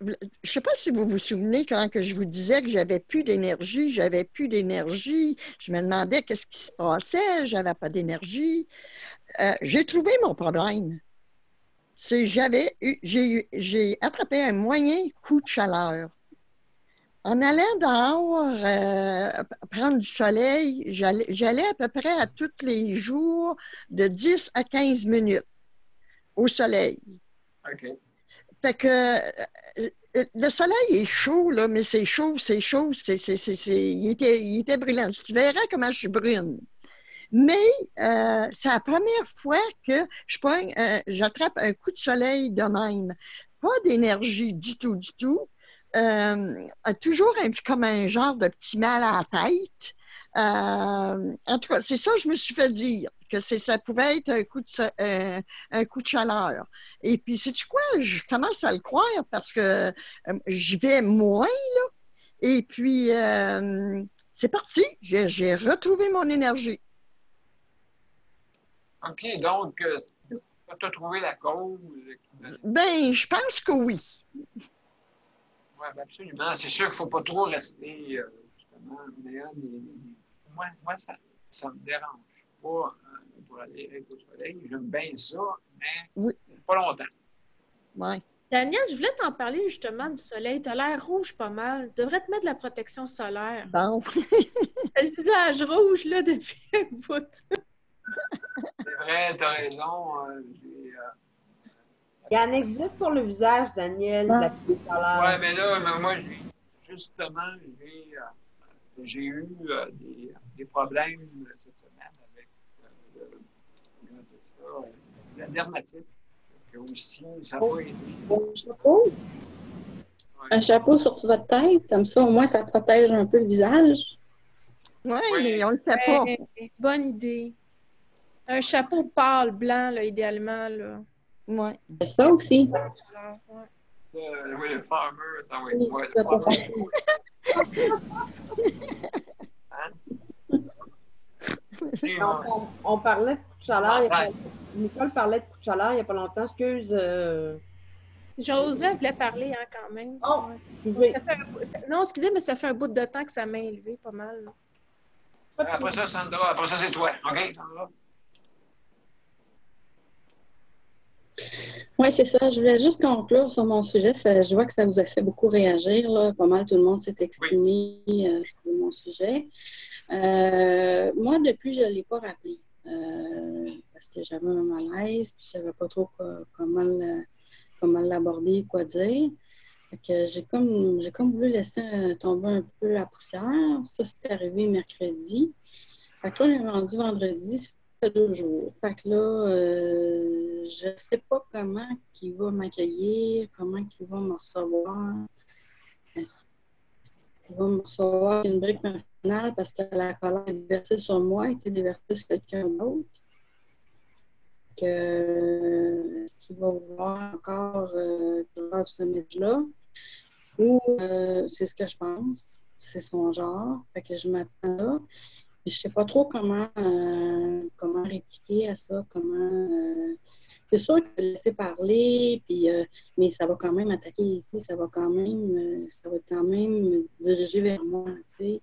ne sais pas si vous vous souvenez quand que je vous disais que j'avais plus d'énergie, je me demandais qu'est-ce qui se passait, j'avais pas d'énergie. J'ai trouvé mon problème. J'ai attrapé un moyen coup de chaleur. En allant dehors prendre du soleil, j'allais à peu près à tous les jours de 10 à 15 minutes au soleil. OK. Fait que le soleil est chaud, là, mais c'est chaud. Il était brûlant. Tu verras comment je suis brune. Mais c'est la première fois que j'attrape un coup de soleil de même. Pas d'énergie du tout. Toujours comme un genre de petit mal à la tête. En tout cas, c'est ça que je me suis fait dire, que ça pouvait être un coup de chaleur. Et puis, sais-tu quoi? Je commence à le croire parce que j'y vais moins, là. Et puis, c'est parti. J'ai retrouvé mon énergie. OK, donc, tu as trouvé la cause? Ben, je pense que oui. Oui, absolument. C'est sûr qu'il ne faut pas trop rester, justement, moi, ça ne me dérange pas pour aller au soleil. J'aime bien ça, mais pas longtemps. Oui. Daniel, je voulais t'en parler justement du soleil. Tu as l'air rouge pas mal. Tu devrais te mettre de la protection solaire. Bon. T'as le visage rouge, là, depuis un bout. C'est vrai, tu as raison. Il en existe pour le visage, Daniel, de la crème solaire. Oui, mais là, moi, justement, j'ai eu des problèmes cette semaine avec la dermatite. Et aussi, ça n'a pas aidé. Un chapeau sur votre tête, comme ça, au moins, ça protège un peu le visage. Oui, mais on ne le fait pas. Bonne idée. Un chapeau pâle, blanc, là, idéalement, là. Oui. C'est ça aussi. Oui, le farmer, ça va être moi. Le farmer. Donc, on parlait de coup de chaleur. Nicole parlait de coup de chaleur il n'y a pas longtemps. Excuse. Joseph voulait parler, hein, quand même. Oh, excusez. Non, excusez, mais ça fait un bout de temps que ça m'a élevé pas mal. Là. Après ça, Sandra, après ça, c'est toi. OK, Sandra? Oui, c'est ça. Je voulais juste conclure sur mon sujet. Je vois que ça vous a fait beaucoup réagir, là. Pas mal tout le monde s'est exprimé sur mon sujet. Moi, depuis, je ne l'ai pas rappelé parce que j'avais un malaise, puis je ne savais pas trop comment l'aborder, quoi dire. Fait que j'ai comme voulu laisser tomber un peu la poussière. Ça, c'est arrivé mercredi. Fait que là, on est rendu vendredi, ça fait 2 jours. Fait que là, je ne sais pas comment il va m'accueillir, comment il va me recevoir. Il va me recevoir une brique finale parce que la colère est déversée sur moi, a été déversée sur quelqu'un d'autre. Est-ce qu'il va vouloir encore ce message-là? Ou c'est ce que je pense, c'est son genre. Fait que je m'attends là. Je ne sais pas trop comment répliquer à ça, c'est sûr que laisser parler, puis, mais ça va quand même attaquer ici, ça va être quand même dirigé vers moi, tu sais.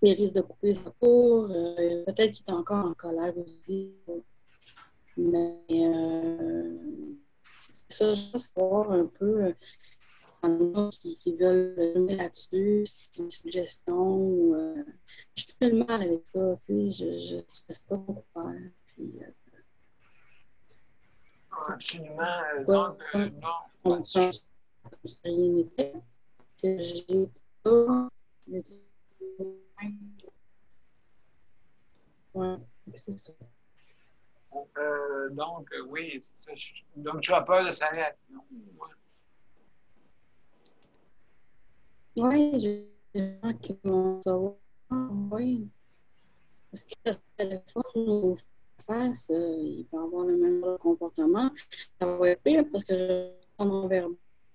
Il risque de couper ce cours, peut-être qu'il est encore en colère aussi. Mais c'est ça, juste voir un peu qui veulent me là-dessus, si c'est une suggestion. Je fais le mal avec ça, tu sais, je ne sais pas quoi faire. Puis, absolument. Donc, non. On prend comme si rien n'était. Que j'ai pas. Ouais, c'est ça. Donc, oui, c'est ça. Donc, tu as peur de sa réaction? Oui, j'ai des gens qui vont savoir. Oui. Parce que le téléphone ou face, il peut avoir le même comportement. Ça va être pire parce que je prends vers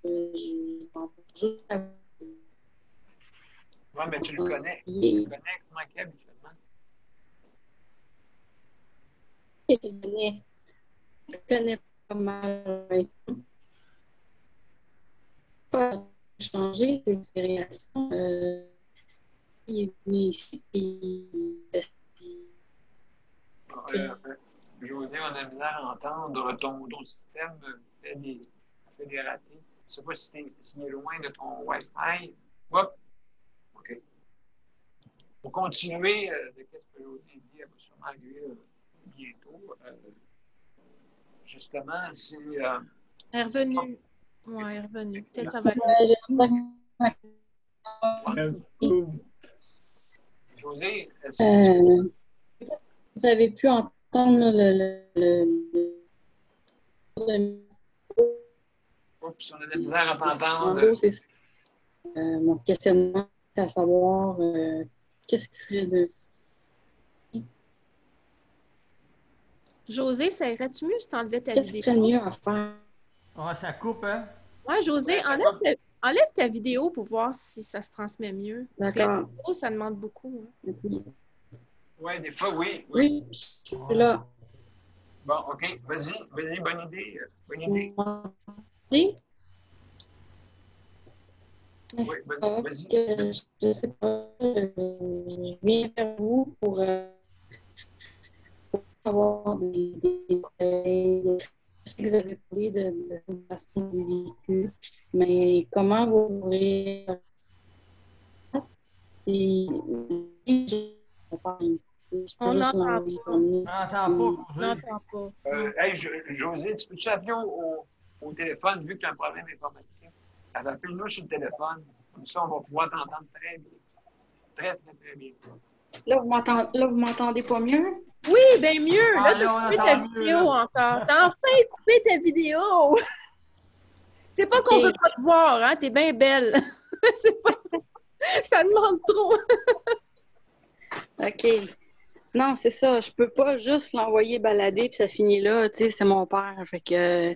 je pense juste à Oui, mais tu le connais. Tu le connais comment il est habituellement? Je connais pas mal. Pas changer ses réactions. Il est venu ici, José, on a misère à entendre. Ton système fait des ratés. Je ne sais pas s'il est loin de ton Wi-Fi. Hop! OK. Pour continuer de ce que José dit, elle va sûrement arriver bientôt. Justement, c'est. Elle est revenue. Oui, elle est revenue. Peut-être ça va être. José, vous avez pu entendre Oups, on a de la misère à t'entendre. Mon questionnement, c'est à savoir qu'est-ce qui serait de. José, ça irait-tu mieux si tu enlevais ta Qu'est-ce qui serait vidéo? mieux à faire? Ah, ça coupe, hein? Ouais, José, enlève ta vidéo pour voir si ça se transmet mieux. Parce que la D'accord. vidéo, ça demande beaucoup. Hein. Oui, des fois, oui. Oui, je suis là. Bon, OK. Vas-y, bonne idée. Bonne idée. Oui? Oui, vas-y. Je ne sais pas. Je viens vers vous pour avoir des conseils. Je sais que vous avez parlé de façon de vécu, mais comment vous ouvrir la place et On n'entend pas. On n'entend pas. Hey, José, tu peux-tu appeler au téléphone vu que tu as un problème informatique? Appelle-nous sur le téléphone. Comme ça, on va pouvoir t'entendre très bien. Très, très, très bien. Là, vous m'entendez pas mieux? Oui, bien mieux. Là, tu as coupé ta vidéo encore. T'as enfin coupé ta vidéo. C'est pas qu'on veut pas te voir, hein? T'es bien belle. Ça demande trop. OK. Non, c'est ça. Je peux pas juste l'envoyer balader puis ça finit là. Tu sais, c'est mon père. Fait que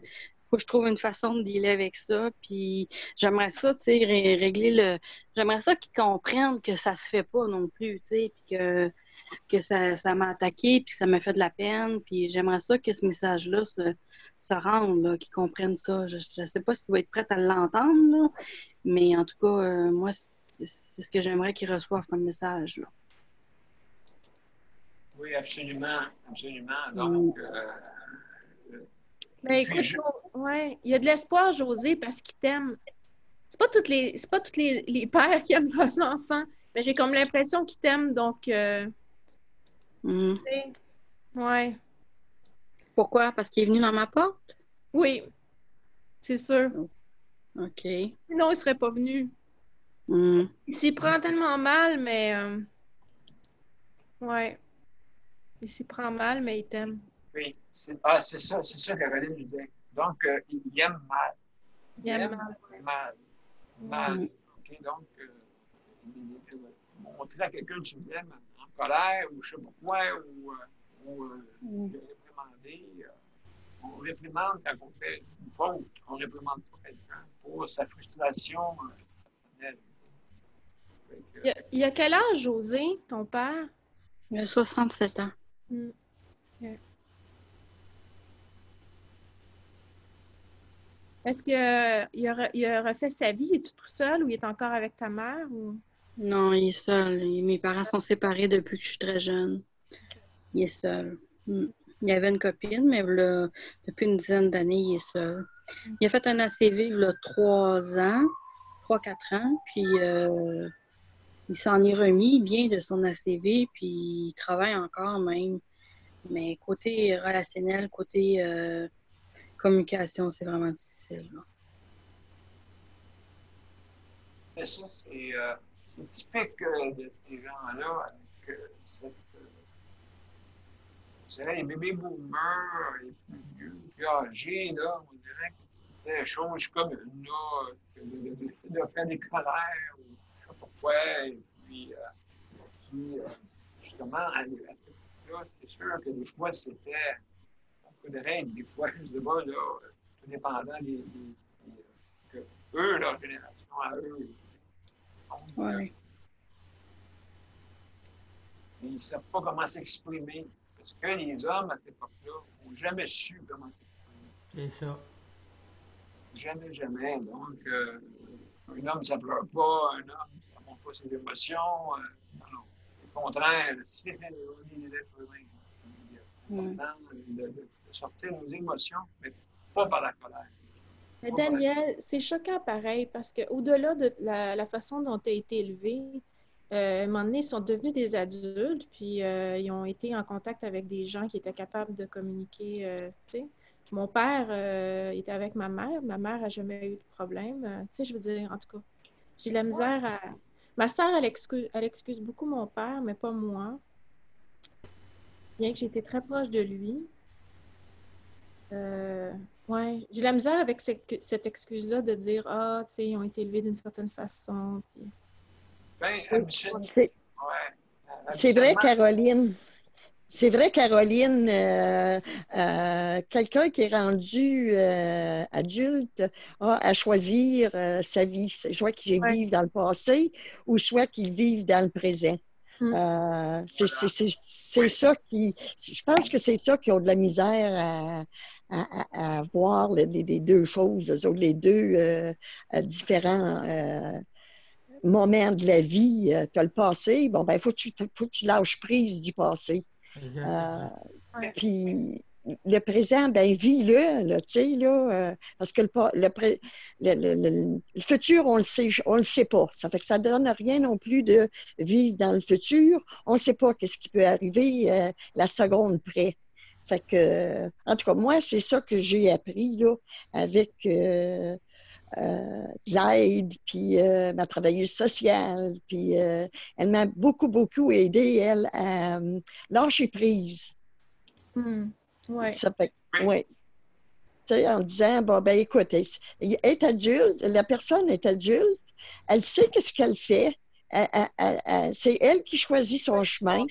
faut que je trouve une façon de dealer avec ça. Puis j'aimerais ça, tu sais, régler le. J'aimerais ça qu'ils comprennent que ça se fait pas non plus, tu sais, puis que que ça m'a attaqué, puis ça m'a fait de la peine. Puis j'aimerais ça que ce message-là se rende, là, qu'ils comprennent ça. Je ne sais pas s'il va être prêt à l'entendre, là, mais en tout cas, moi, c'est ce que j'aimerais qu'ils reçoivent comme message, là. Oui, absolument. Absolument. Donc, Mais écoute, ouais, il y a de l'espoir, José, parce qu'il t'aime. C'est pas tous les pères qui aiment leurs enfants, mais j'ai comme l'impression qu'ils t'aiment, donc tu sais, ouais. Pourquoi? Parce qu'il est venu dans ma porte? Oui, c'est sûr. OK. Sinon, il serait pas venu. Il s'y prend tellement mal, mais ouais. Il s'y prend mal, mais il t'aime. oui, c'est ça Caroline nous dit. Donc, il aime mal. Il aime mal. OK, donc, montrer à quelqu'un que tu l'aimes en colère ou je ne sais pas quoi, ou le réprimander. On réprimande quand on fait une faute. On ne réprimande pas quelqu'un pour sa frustration personnelle. Il a quel âge, José, ton père? Il a 67 ans. Okay. Est-ce qu'il a refait sa vie? Es-tu tout seul ou il est encore avec ta mère? Ou... Non, il est seul. Mes parents sont séparés depuis que je suis très jeune. Il est seul. Il avait une copine, mais là, depuis une dizaine d'années, il est seul. Il a fait un ACV il y a 3 ans, 3-4 ans, puis il s'en est remis bien de son ACV, puis il travaille encore même. Mais côté relationnel, côté communication, c'est vraiment difficile. Là. Mais ça, c'est typique de ces gens-là, avec cette... Vous savez, les bébés boomers, les plus vieux, plus âgés, là, on dirait que c'est des choses comme là, de faire des colères, ou je ne sais pas quoi, et puis justement, à cette époque-là, c'est sûr que des fois, c'était un coup de règle, des fois, je ne sais pas, là, tout dépendant que eux, leur génération à eux. Donc, ouais. ils ne savent pas comment s'exprimer. Parce que les hommes, à cette époque-là, n'ont jamais su comment s'exprimer. C'est ça. Jamais. Donc, un homme, ça ne pleure pas. Un homme, ça ne montre pas ses émotions. Non. Au contraire, c'est des êtres humains. C'est important de sortir nos émotions, mais pas par la colère. Mais Daniel, c'est choquant pareil, parce qu'au-delà de la façon dont tu as été élevé, à un moment donné, ils sont devenus des adultes, puis ils ont été en contact avec des gens qui étaient capables de communiquer. Tu sais. Mon père était avec ma mère. Ma mère n'a jamais eu de problème. Tu sais, je veux dire, en tout cas, j'ai la misère à... Ma sœur, elle excuse beaucoup mon père, mais pas moi. Bien que j'ai été très proche de lui. Ouais, j'ai la misère avec cette excuse-là de dire « Ah, tu sais, ils ont été élevés d'une certaine façon. » C'est vrai, Caroline. C'est vrai, Caroline, quelqu'un qui est rendu adulte a à choisir sa vie, soit qu'il vive dans le passé ou soit qu'il vive dans le présent. C'est ça qui... Je pense que c'est ça qui ont de la misère à voir les deux choses, les deux différents moments de la vie. Tu as le passé, bon, ben, faut que tu lâches prise du passé. Puis le présent, ben vis-le, là, tu sais, là, parce que le futur, on le sait pas. Ça fait que ça donne rien non plus de vivre dans le futur. On ne sait pas qu'est-ce qui peut arriver la seconde près. Fait que, en tout cas, moi, c'est ça que j'ai appris, là, avec l'aide, puis ma travailleuse sociale, puis elle m'a beaucoup aidé, elle, à lâcher prise. Ouais. Ça fait, ouais. Tu sais, en disant, bon, ben écoute, elle est adulte, la personne est adulte, elle sait qu'est-ce qu'elle fait, c'est elle qui choisit son chemin.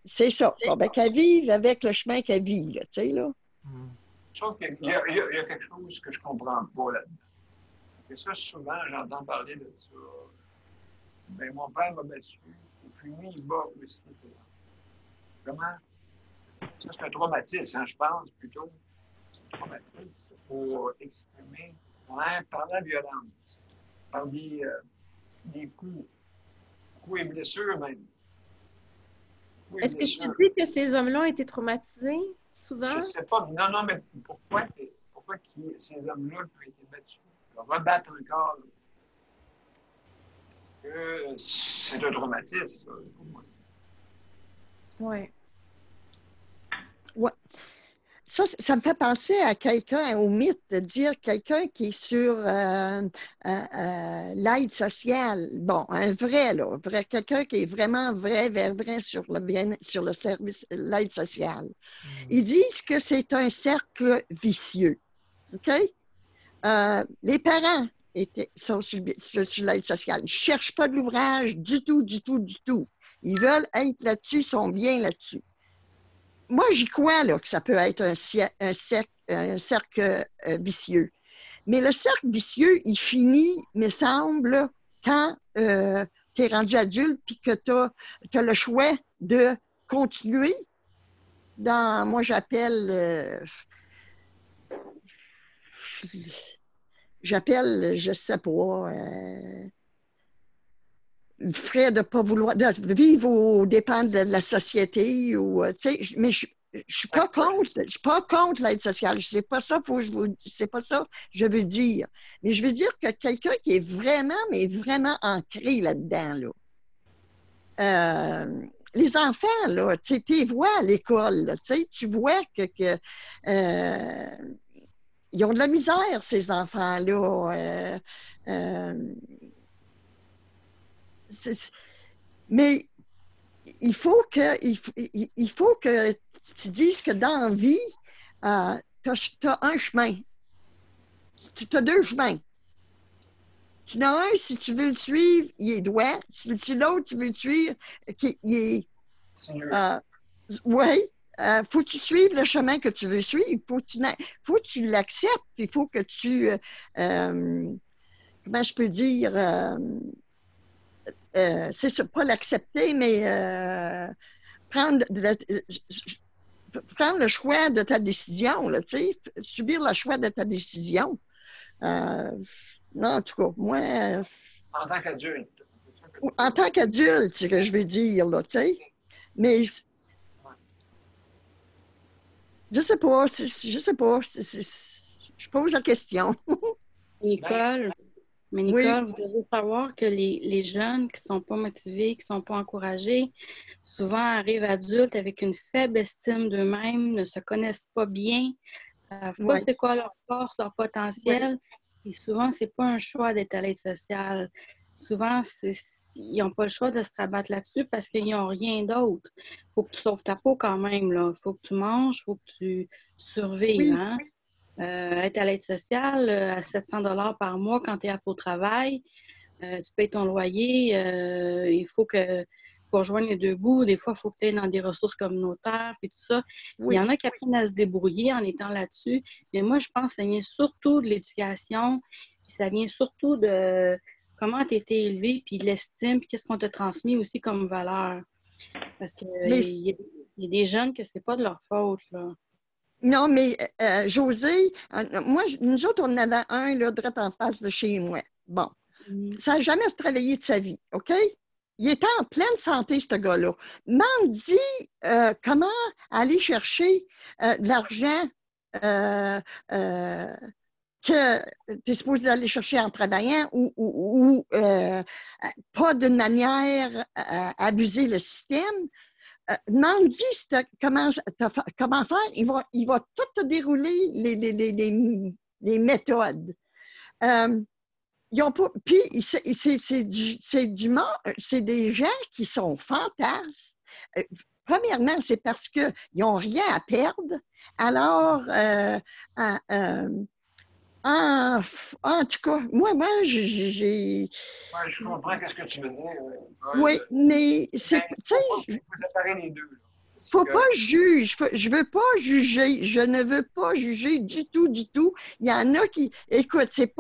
C'est ça. Bon, ben qu'elle vive avec le chemin qu'elle vit, là, tu sais, là. Sauf qu'il y a quelque chose que je ne comprends pas là-dedans. Et ça, souvent, j'entends parler de ça. Ben, mon père m'a battu, et puis lui, il bat aussi. comment? Ça, c'est un traumatisme, hein, je pense, plutôt. C'est un traumatisme pour exprimer par la violence, par des coups et blessures même. Est-ce que tu dis que ces hommes-là ont été traumatisés, souvent? Je ne sais pas. Non, mais pourquoi ces hommes-là ont été battus? Rebattre encore. Parce que c'est un traumatisme, pour moi. Oui. Ouais. Ça me fait penser à quelqu'un, au mythe, de dire quelqu'un qui est sur l'aide sociale. Bon, un vrai, là, quelqu'un qui est vraiment vrai sur le service, l'aide sociale. Ils disent que c'est un cercle vicieux. OK? Les parents sont sur l'aide sociale. Ils ne cherchent pas de l'ouvrage du tout. Ils veulent être là-dessus, ils sont bien là-dessus. Moi, j'y crois là, que ça peut être un cercle vicieux. Mais le cercle vicieux, il finit, me semble, quand tu es rendu adulte et que tu as le choix de continuer dans, moi j'appelle, je sais pas, frais de pas vouloir de vivre aux dépens de la société ou mais je suis pas contre l'aide sociale. C'est pas ça c'est pas ça que je veux dire. Mais je veux dire que quelqu'un qui est vraiment ancré là-dedans là. Les enfants là, tu les vois à l'école là, tu vois que ils ont de la misère ces enfants-là. Mais il faut que tu dises que dans la vie, tu as un chemin. Tu as deux chemins. Tu en as un, si tu veux le suivre, il est droit. Si l'autre, tu veux le suivre, il est... oui. Faut que tu suives le chemin que tu veux suivre. Faut que tu l'acceptes. Il faut que tu... comment je peux dire... c'est ça, pas l'accepter, mais prendre le choix de ta décision, là, subir le choix de ta décision. Non, en tout cas, moi... en tant qu'adulte. En tant qu'adulte, c'est ce que je veux dire, là, tu sais. Mais... je sais pas. Je pose la question. Nicole, mais Nicole, vous devez savoir que les jeunes qui ne sont pas motivés, qui ne sont pas encouragés, souvent arrivent adultes avec une faible estime d'eux-mêmes, ne se connaissent pas bien, ne savent pas c'est quoi leur force, leur potentiel. Et souvent, ce n'est pas un choix d'être à l'aide sociale. Souvent, ils n'ont pas le choix de se rabattre là-dessus parce qu'ils n'ont rien d'autre. Il faut que tu sauves ta peau quand même. Il faut que tu manges, il faut que tu survives. Hein? Être à l'aide sociale à 700 $ par mois quand tu es au travail, tu payes ton loyer, il faut que pour rejoindre les deux bouts, des fois, il faut que tu aies dans des ressources communautaires et tout ça. Il y en a qui apprennent à se débrouiller en étant là-dessus, mais moi, je pense que ça vient surtout de l'éducation, puis ça vient surtout de comment tu as été élevé, puis de l'estime, puis qu'est-ce qu'on t'a transmis aussi comme valeur. Parce qu'il y a des jeunes que c'est pas de leur faute, là. Non, mais José, nous autres, on en avait un là, direct en face de chez moi. Bon, ça n'a jamais travaillé de sa vie, OK? Il était en pleine santé, ce gars-là. M'en dit comment aller chercher de l'argent que tu es supposé aller chercher en travaillant ou pas d'une manière à abuser le système. Demande comment faire, il va tout te dérouler les méthodes. Ils ont pas, puis c'est des gens qui sont fantasmes. Premièrement, c'est parce qu'ils n'ont rien à perdre. Alors, en tout cas, moi, j'ai... Ouais, je comprends ce que tu veux dire. Oui, mais c'est... Il faut séparer les deux. Faut pas juger. Je veux pas juger. Je ne veux pas juger du tout. Il y en a qui... Écoute, c'est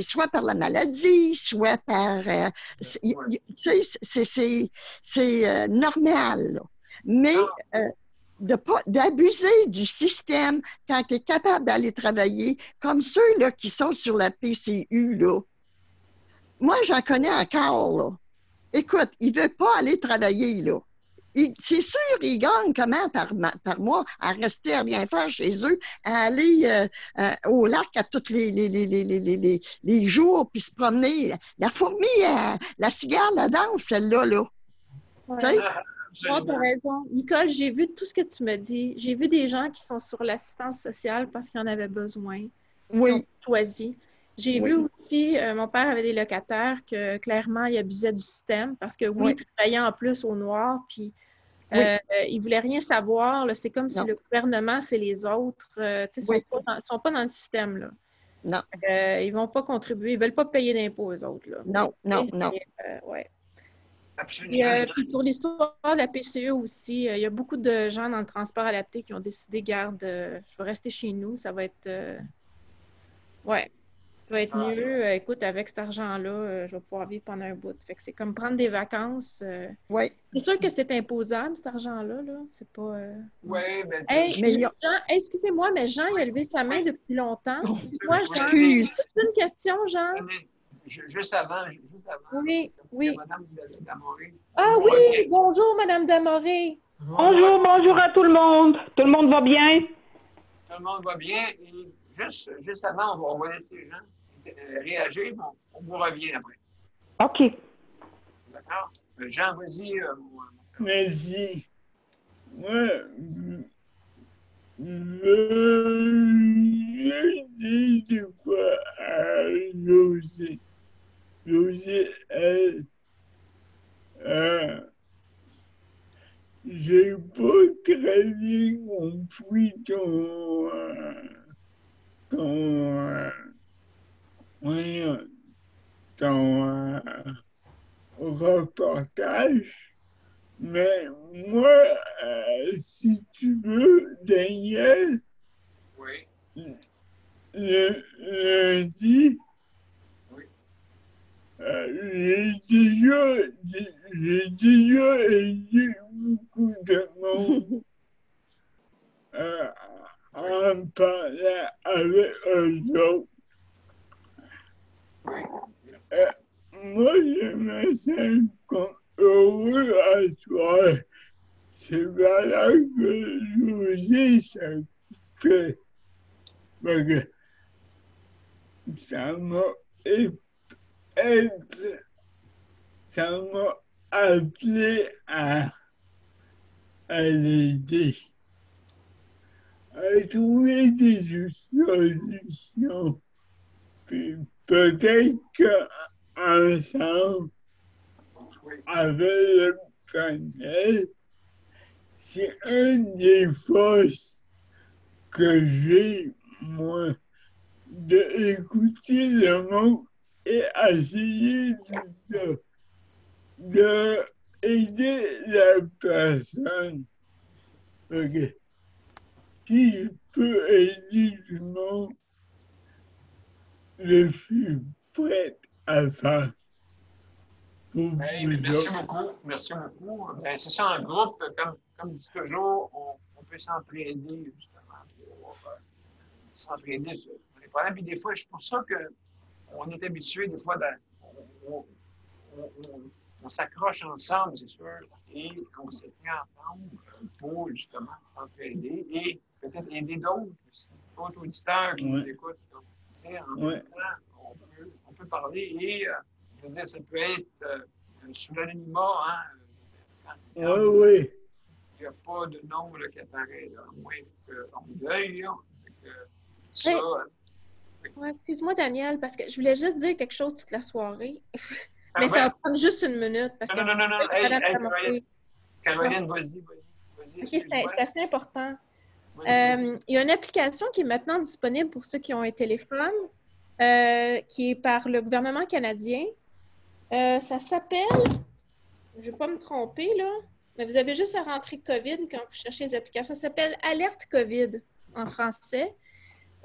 soit par la maladie, soit par... c'est normal, là. Mais d'abuser du système quand tu es capable d'aller travailler, comme ceux-là qui sont sur la PCU, là. Moi, j'en connais encore, là. Écoute, il ne veut pas aller travailler, là. C'est sûr, ils gagnent comment par mois à rester à rien faire chez eux, à aller au lac à tous les jours, puis se promener. La fourmi, la cigare, la danse, celle-là, là. Ouais. Tu sais? Non, tu as raison. Nicole, j'ai vu tout ce que tu me dis. J'ai vu des gens qui sont sur l'assistance sociale parce qu'ils en avaient besoin. Oui. Ils ont choisi. J'ai vu aussi, mon père avait des locataires que clairement, ils abusaient du système parce que oui, ils travaillaient en plus au noir, puis ils ne voulaient rien savoir. C'est comme si le gouvernement, c'est les autres. Ils ne sont pas dans le système. Là. Non. Ils ne vont pas contribuer. Ils ne veulent pas payer d'impôts, eux autres. Là. Non. Ouais. Absolument. Puis pour l'histoire de la PCE aussi, il y a beaucoup de gens dans le transport adapté qui ont décidé, garde, je vais rester chez nous, ça va être ça va être mieux. Écoute, avec cet argent-là, je vais pouvoir vivre pendant un bout. Fait que c'est comme prendre des vacances. C'est sûr que c'est imposable, cet argent-là. Là. C'est pas. Oui, mais. Jean, excusez-moi, mais Jean, il a levé sa main depuis longtemps. Moi, Jean, excuse. une question, Jean. Juste avant. Oui. Madame Damoré. Ah oui, bonjour, Madame Damoré. Bonjour à tout le monde. Tout le monde va bien? Tout le monde va bien. Et juste avant, on va laisser les gens réagir. On vous revient après. OK. D'accord? Jean, vas-y. Merci. Moi, je dis de quoi à José. José, j'ai pas très bien compris ton reportage, mais moi, si tu veux, Daniel, lundi, j'ai déjà aidé beaucoup de monde en parlant avec eux autres. Moi, je me sens comme heureux à toi. C'est valable que José s'occupe. Parce que ça m'a appelé à l'aider, à trouver des solutions. Puis peut-être qu'ensemble, avec le panel, c'est une des forces que j'ai, moi, d'écouter le monde et essayer tout ça, d'aider la personne. Okay. Si je peux aider du monde, je suis prêt à faire. Merci beaucoup. Ben, c'est ça, en groupe, comme dit toujours, on peut s'entraider, justement, pour s'entraider sur les problèmes. Puis des fois, c'est pour ça qu'on est habitué, des fois, on s'accroche ensemble, c'est sûr, et on se tient ensemble pour, justement, s'entraider et peut-être aider d'autres, d'autres auditeurs qui nous écoutent. Donc, en même temps, on peut parler et, je veux dire, ça peut être sous l'anonymat, Oui. Il n'y a pas de nom là, qui apparaît, là, à moins qu'on veuille. Excuse-moi, Daniel, parce que je voulais juste dire quelque chose toute la soirée. Mais ça va prendre juste une minute. Parce que non. Caroline, vas-y. Okay, c'est assez important. Il y a une application qui est maintenant disponible pour ceux qui ont un téléphone, qui est par le gouvernement canadien. Ça s'appelle, je ne vais pas me tromper, là, mais vous avez juste à rentrer COVID quand vous cherchez les applications. Ça s'appelle Alerte COVID en français.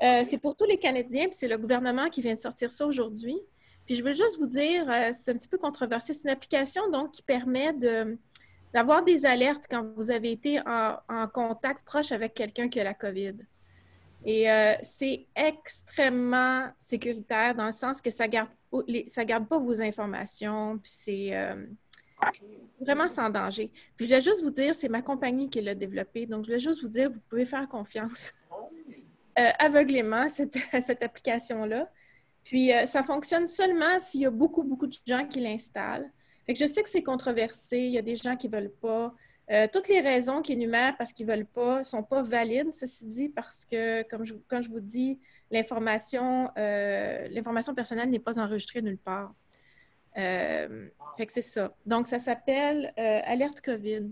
C'est pour tous les Canadiens, puis c'est le gouvernement qui vient de sortir ça aujourd'hui. Puis je veux juste vous dire, c'est un petit peu controversé, c'est une application donc qui permet de d'avoir des alertes quand vous avez été en contact proche avec quelqu'un qui a la COVID. Et c'est extrêmement sécuritaire dans le sens que ça garde pas vos informations, puis c'est vraiment sans danger. Puis je voulais juste vous dire, c'est ma compagnie qui l'a développé, donc je voulais juste vous dire, vous pouvez faire confiance aveuglément cette application-là. Puis ça fonctionne seulement s'il y a beaucoup, beaucoup de gens qui l'installent. Fait que je sais que c'est controversé, il y a des gens qui ne veulent pas. Toutes les raisons qu'ils énumèrent parce qu'ils ne veulent pas ne sont pas valides, ceci dit, parce que, comme je vous dis, l'information personnelle n'est pas enregistrée nulle part. Fait que c'est ça. Donc, ça s'appelle Alerte COVID.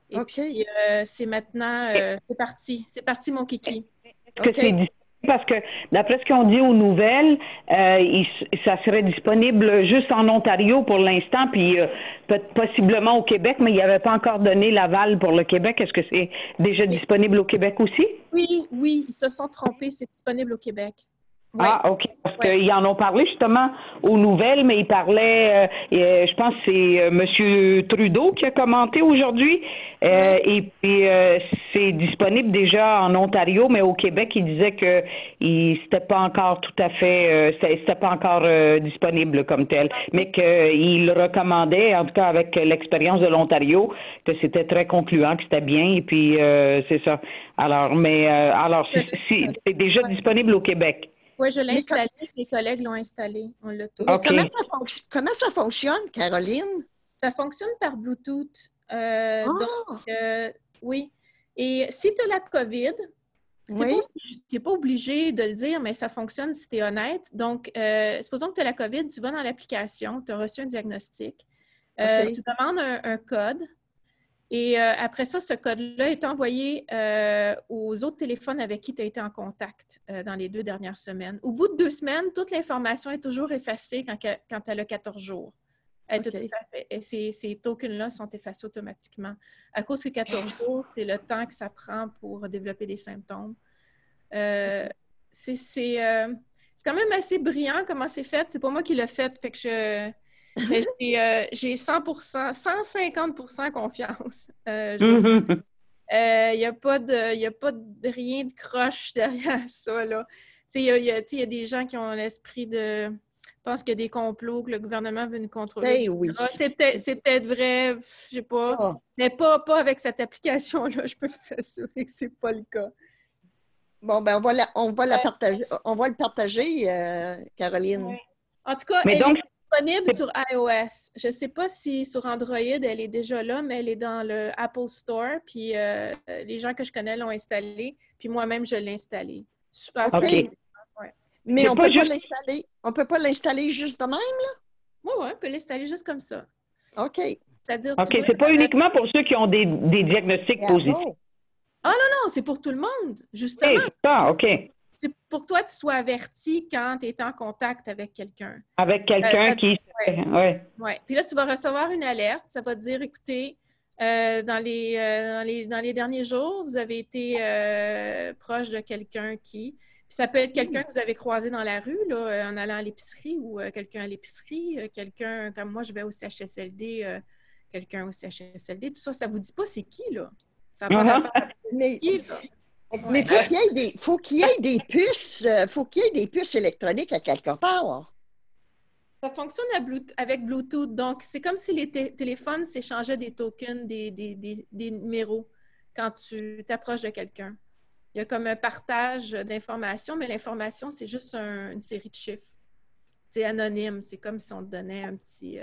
Et puis, c'est maintenant, c'est parti. C'est parti, mon kiki. Est-ce que c'est disponible? Parce que, d'après ce qu'on dit aux nouvelles, ça serait disponible juste en Ontario pour l'instant, puis possiblement au Québec, mais il n'y avait pas encore donné l'aval pour le Québec. Est-ce que c'est déjà disponible au Québec aussi? Oui, ils se sont trompés. C'est disponible au Québec. Ouais. Ah, OK. Parce qu'ils en ont parlé justement aux nouvelles, mais ils parlaient, je pense que c'est M. Trudeau qui a commenté aujourd'hui. Et puis, c'est disponible déjà en Ontario, mais au Québec, il disait que c'était pas encore tout à fait, c'était pas encore disponible comme tel, mais qu'il recommandait, en tout cas avec l'expérience de l'Ontario, que c'était très concluant, que c'était bien. Et puis, c'est ça. Alors, c'est déjà disponible au Québec. Oui, je l'ai installé. Mes collègues l'ont installé. On l'a tous. Comment ça fonctionne, Caroline? Ça fonctionne par Bluetooth. Donc, oui. Et si tu as la COVID, tu n'es pas obligé de le dire, mais ça fonctionne si tu es honnête. Donc, supposons que tu as la COVID, tu vas dans l'application, tu as reçu un diagnostic, tu demandes un code. Et après ça, ce code-là est envoyé aux autres téléphones avec qui tu as été en contact dans les 2 dernières semaines. Au bout de 2 semaines, toute l'information est toujours effacée quand elle a 14 jours. Ces tokens-là sont effacés automatiquement. À cause que 14 jours, c'est le temps que ça prend pour développer des symptômes. C'est quand même assez brillant comment c'est fait. C'est pas moi qui l'ai fait, fait que j'ai 100%, 150% confiance. Il n'y a pas de rien de croche derrière ça, là. Il y a des gens qui ont l'esprit de... Je pense qu'il y a des complots que le gouvernement veut nous contrôler. C'est peut-être vrai, je sais pas. Mais pas avec cette application-là. Je peux vous assurer que c'est pas le cas. Bon, ben on va le partager, Caroline. Ouais. En tout cas, elle est disponible sur iOS. Je ne sais pas si sur Android, elle est déjà là, mais elle est dans le Apple Store. Puis les gens que je connais l'ont installée. Puis moi-même, je l'ai installée. Super. Okay. Mais on ne peut pas l'installer juste de même, là? Oui, on peut l'installer juste comme ça. OK. C'est-à-dire, c'est pas uniquement pour ceux qui ont des diagnostics positifs. Ah non, c'est pour tout le monde, justement. OK. C'est pour toi que tu sois averti quand tu es en contact avec quelqu'un. Avec quelqu'un qui... Oui. Puis là, tu vas recevoir une alerte. Ça va te dire, écoutez, dans les derniers jours, vous avez été proche de quelqu'un qui... Puis ça peut être quelqu'un que vous avez croisé dans la rue, là, en allant à l'épicerie ou quelqu'un à l'épicerie, quelqu'un, comme moi, je vais au CHSLD, quelqu'un au CHSLD. Tout ça, ça ne vous dit pas c'est qui, là. Ça n'a pas d'affaire avec c'est qui, là. Mais faut qu'il y ait des puces, électroniques à quelque part. Ça fonctionne avec Bluetooth. Donc, c'est comme si les téléphones s'échangeaient des tokens, des numéros quand tu t'approches de quelqu'un. Il y a comme un partage d'informations, mais l'information, c'est juste une série de chiffres. C'est anonyme. C'est comme si on te donnait un petit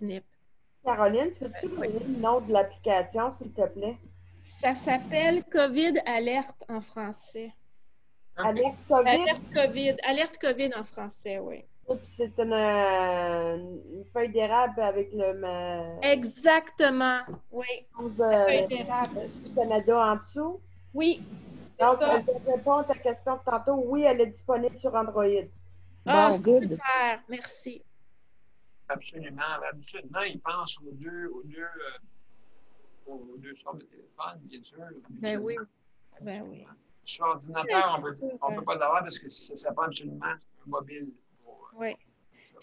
NIP. Caroline, peux-tu me donner le nom de l'application, s'il te plaît? Ça s'appelle COVID Alerte en français. Alerte COVID? Alerte COVID en français, oui. C'est une feuille d'érable avec le... Exactement, oui. Feuille d'érable. Du Canada en dessous? Oui. Donc, je réponds à ta question de tantôt. Oui, elle est disponible sur Android. Ah, super. Merci. Absolument. Habituellement, ils pensent aux deux sortes de téléphones, bien sûr. Ben oui. Sur ordinateur, on ne peut pas l'avoir parce que ça prend absolument un mobile. Oui.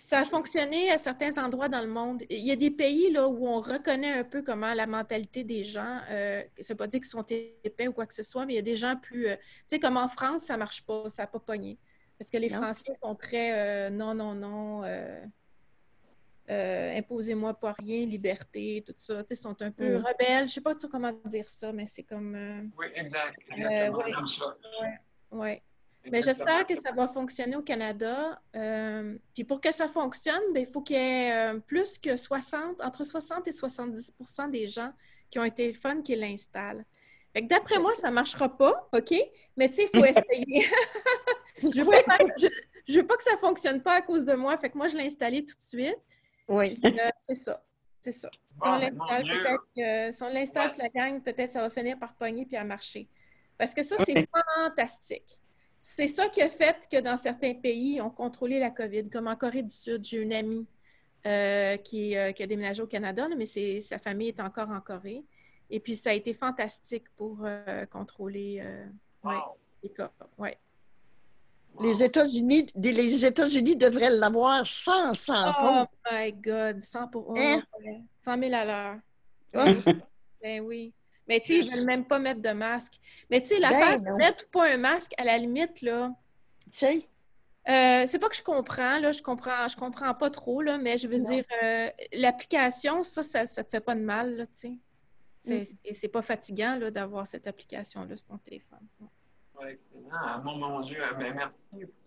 Ça a fonctionné à certains endroits dans le monde. Il y a des pays là, où on reconnaît un peu comment la mentalité des gens. Ça ne veut pas dire qu'ils sont épais ou quoi que ce soit, mais il y a des gens plus... tu sais, comme en France, ça ne marche pas, ça n'a pas pogné. Parce que les Non. Français sont très non, non, non, imposez-moi pas rien, liberté, tout ça. Tu sais, sont un peu rebelles. Je ne sais pas comment dire ça, mais c'est comme... Oui, exactement, ouais. comme ça. Ouais. Mais j'espère que ça va fonctionner au Canada. Puis pour que ça fonctionne, il faut qu'il y ait plus que entre 60 et 70% des gens qui ont un téléphone qui l'installent. Fait que d'après moi, ça ne marchera pas, OK? Mais tu sais, il faut essayer. Je veux pas que ça ne fonctionne pas à cause de moi. Fait que moi, je l'ai installé tout de suite. Oui. C'est ça. C'est ça. Bon, Si on l'installe, la gang, peut-être ça va finir par pogner puis à marcher. Parce que ça, c'est fantastique. C'est ça qui a fait que dans certains pays, ils ont contrôlé la COVID. Comme en Corée du Sud, j'ai une amie qui a déménagé au Canada, là, mais sa famille est encore en Corée. Et puis, ça a été fantastique pour contrôler les cas. Ouais. Les États-Unis devraient l'avoir sans Oh my God! 100 000 à l'heure. Ben oui. Mais tu sais, ils ne veulent même pas mettre de masque. Mais tu sais, l'affaire de mettre ou pas un masque, à la limite, là... Tu sais? C'est pas que je comprends, là. Je comprends pas trop, là, mais je veux dire, l'application, ça te fait pas de mal, là, tu sais. C'est pas fatigant, là, d'avoir cette application-là sur ton téléphone. Oui, excellent. Mon Dieu, mais merci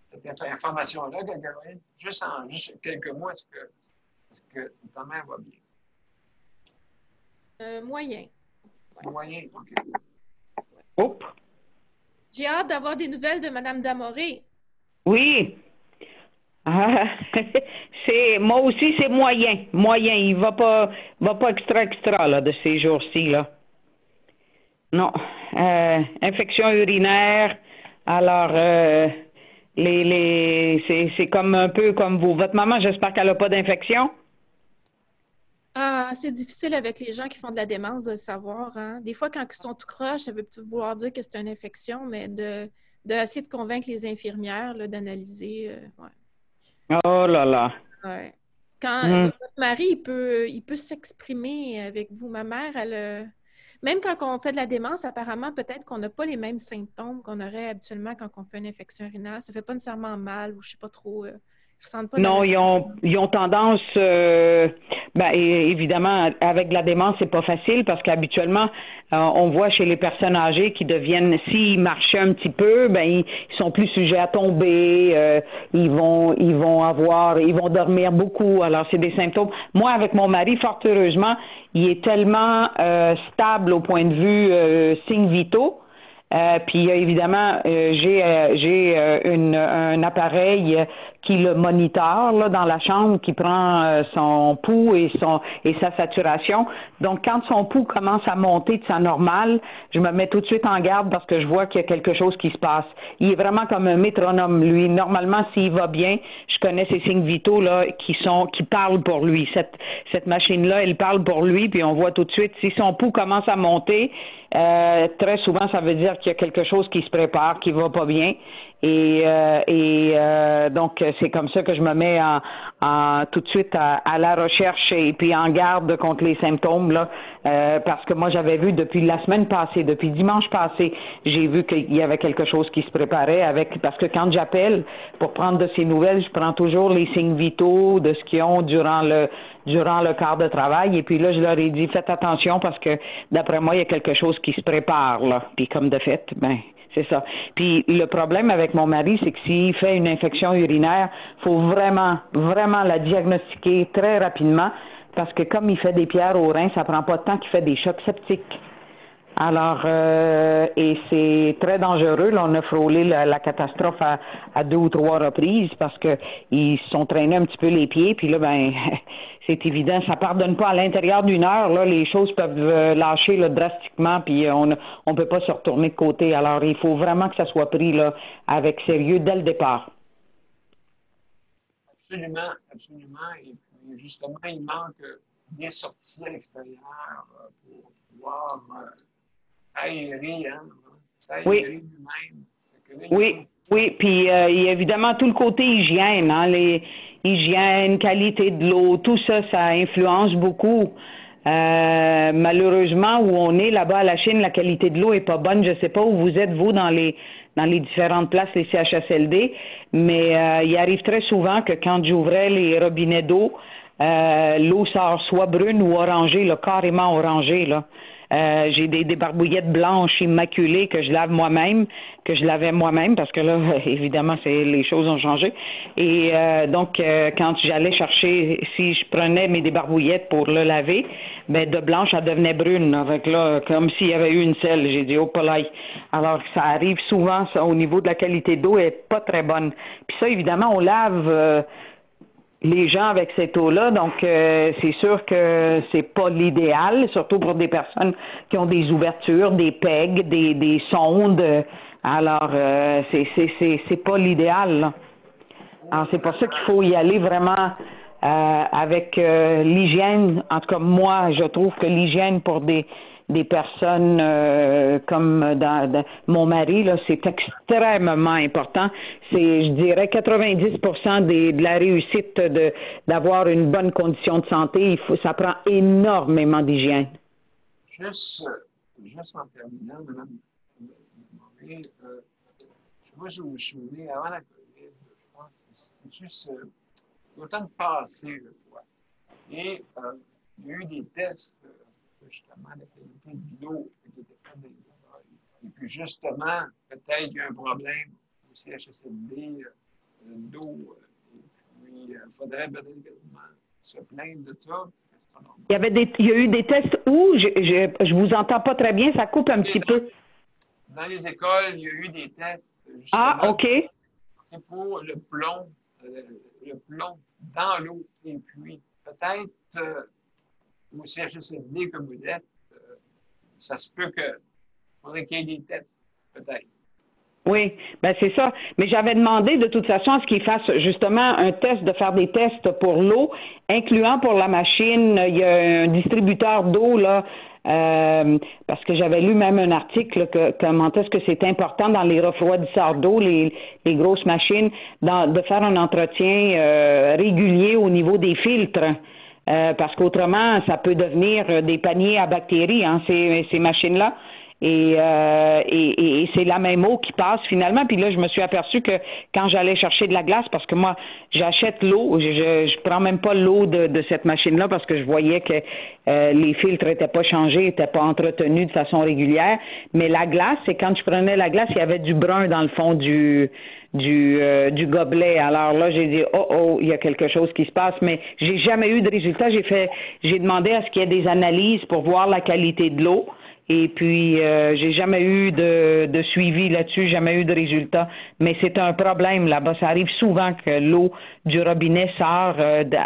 pour cette information-là, Gabrielle. Juste en quelques mois, est-ce que ta mère va bien? Moyen. Moyen, OK. Oups. J'ai hâte d'avoir des nouvelles de Mme Damoré. Oui. Moi aussi, c'est moyen. Moyen. Il va pas extra là, de ces jours-ci, là. Non. Infection urinaire. Alors, c'est comme un peu comme vous. Votre maman, j'espère qu'elle n'a pas d'infection? Ah, c'est difficile avec les gens qui font de la démence de le savoir. Hein? Des fois, quand ils sont tout croche, ça veut vouloir dire que c'est une infection, mais essayer de convaincre les infirmières d'analyser. Ouais. Oh là là. Ouais. Quand votre mari, il peut s'exprimer avec vous. Ma mère, même quand on fait de la démence, apparemment, peut-être qu'on n'a pas les mêmes symptômes qu'on aurait habituellement quand on fait une infection urinaire. Ça ne fait pas nécessairement mal ou je ne sais pas trop. Non, ils ont tendance, évidemment, avec de la démence, c'est pas facile parce qu'habituellement, on voit chez les personnes âgées qui deviennent, s'ils marchaient un petit peu, ils sont plus sujets à tomber, ils vont dormir beaucoup. Alors, c'est des symptômes. Moi, avec mon mari, fort heureusement, il est tellement stable au point de vue signes vitaux. Puis évidemment, j'ai un appareil qui le monitore là, dans la chambre, qui prend son pouls et sa saturation. Donc, quand son pouls commence à monter de sa normale, je me mets tout de suite en garde parce que je vois qu'il y a quelque chose qui se passe. Il est vraiment comme un métronome, lui. Normalement, s'il va bien, je connais ses signes vitaux là qui parlent pour lui. Cette machine-là, elle parle pour lui, puis on voit tout de suite si son pouls commence à monter. Très souvent, ça veut dire qu'il y a quelque chose qui se prépare, qui va pas bien. Donc, c'est comme ça que je me mets tout de suite à la recherche et puis en garde contre les symptômes, là, parce que moi, j'avais vu depuis la semaine passée, depuis dimanche passé, j'ai vu qu'il y avait quelque chose qui se préparait parce que quand j'appelle pour prendre de ces nouvelles, je prends toujours les signes vitaux de ce qu'ils ont durant le quart de travail. Et puis là, je leur ai dit, faites attention parce que d'après moi, il y a quelque chose qui se prépare, là. Puis comme de fait, c'est ça. Puis le problème avec mon mari, c'est que s'il fait une infection urinaire, il faut vraiment, vraiment la diagnostiquer très rapidement parce que comme il fait des pierres au rein, ça prend pas de temps qu'il fait des chocs septiques. Alors, et c'est très dangereux. Là, on a frôlé la catastrophe à 2 ou 3 reprises parce que ils se sont traînés un petit peu les pieds. Puis là, c'est évident, ça pardonne pas à l'intérieur d'une heure. Là, les choses peuvent lâcher là, drastiquement, puis on peut pas se retourner de côté. Alors, il faut vraiment que ça soit pris là avec sérieux dès le départ. Absolument, absolument. Et puis, justement, il manque des sorties à l'extérieur pour pouvoir aérer, hein? Oui. Lui-même. Oui. Oui, puis il y a évidemment tout le côté hygiène. Hein? hygiène, qualité de l'eau, tout ça, ça influence beaucoup. Malheureusement, où on est là-bas à la Chine, la qualité de l'eau est pas bonne. Je sais pas où vous êtes, vous, dans les différentes places, les CHSLD, mais il arrive très souvent que quand j'ouvrais les robinets d'eau, l'eau sort soit brune ou orangée, là, carrément orangée, là. J'ai des barbouillettes blanches immaculées que je lave moi-même, que je lavais moi-même parce que là, évidemment, les choses ont changé. Et donc, quand j'allais chercher, si je prenais mes débarbouillettes pour le laver, ben de blanche, elle devenait brune, avec là, comme s'il y avait eu une selle. J'ai dit, oh, polaille. Alors, ça arrive souvent, ça, au niveau de la qualité d'eau, elle n'est pas très bonne. Puis ça, évidemment, on lave les gens avec cette eau-là, donc c'est sûr que c'est pas l'idéal, surtout pour des personnes qui ont des ouvertures, des pegs, des sondes. Alors, c'est pas l'idéal, là. Alors, c'est pour ça qu'il faut y aller vraiment avec l'hygiène. En tout cas, moi, je trouve que l'hygiène pour des personnes comme mon mari, là, c'est extrêmement important. C'est, je dirais, 90% de la réussite d'avoir une bonne condition de santé. Ça prend énormément d'hygiène. Juste en terminant, Mme Morin, moi, je me souviens, avant la COVID, je pense que c'est juste l'automne passé, je crois. Et il y a eu des tests justement la qualité de l'eau qui était faite dans les écoles. Et puis justement, peut-être qu'il y a un problème au CHSLD d'eau. Et puis, il faudrait peut-être se plaindre de ça. Il y a eu des tests où je vous entends pas très bien, ça coupe un petit peu. Dans les écoles, il y a eu des tests. Ah, OK. Pour le plomb dans l'eau. Et puis, peut-être au CHSLD comme vous êtes, ça se peut faudrait qu'il y ait des tests, peut-être. Oui, ben c'est ça. Mais j'avais demandé de toute façon à ce qu'ils fassent justement un test, de faire des tests pour l'eau, incluant pour la machine. Il y a un distributeur d'eau, là, parce que j'avais lu même un article comment est-ce que c'est important dans les refroidisseurs d'eau, les grosses machines, de faire un entretien régulier au niveau des filtres. Parce qu'autrement, ça peut devenir des paniers à bactéries, hein, ces machines-là. Et c'est la même eau qui passe finalement. Puis là, je me suis aperçue que quand j'allais chercher de la glace, parce que moi, j'achète l'eau, je prends même pas l'eau de cette machine-là parce que je voyais que les filtres n'étaient pas changés, n'étaient pas entretenus de façon régulière. Mais la glace, c'est quand je prenais la glace, il y avait du brun dans le fond du gobelet. Alors là, j'ai dit, il y a quelque chose qui se passe, mais j'ai jamais eu de résultat. J'ai demandé à ce qu'il y ait des analyses pour voir la qualité de l'eau. Et puis, j'ai jamais eu de suivi là-dessus, jamais eu de résultat. Mais c'est un problème là-bas. Ça arrive souvent que l'eau du robinet sort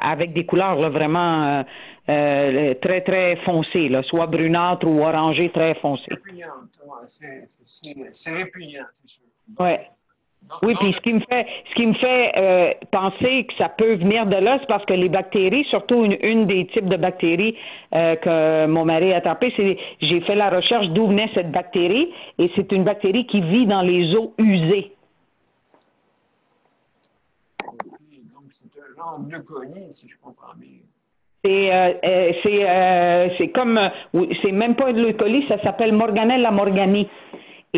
avec des couleurs là, vraiment très, très foncées, là, soit brunâtre ou orangé très foncé. C'est répugnant, c'est sûr. Oui. Oui, puis ce qui me fait penser que ça peut venir de là, c'est parce que les bactéries, surtout une des types de bactéries que mon mari a attrapé, j'ai fait la recherche d'où venait cette bactérie, et c'est une bactérie qui vit dans les eaux usées. Donc c'est un genre de gluconie, si je comprends bien. C'est comme, c'est même pas de l'E. coli, ça s'appelle Morganella morgani.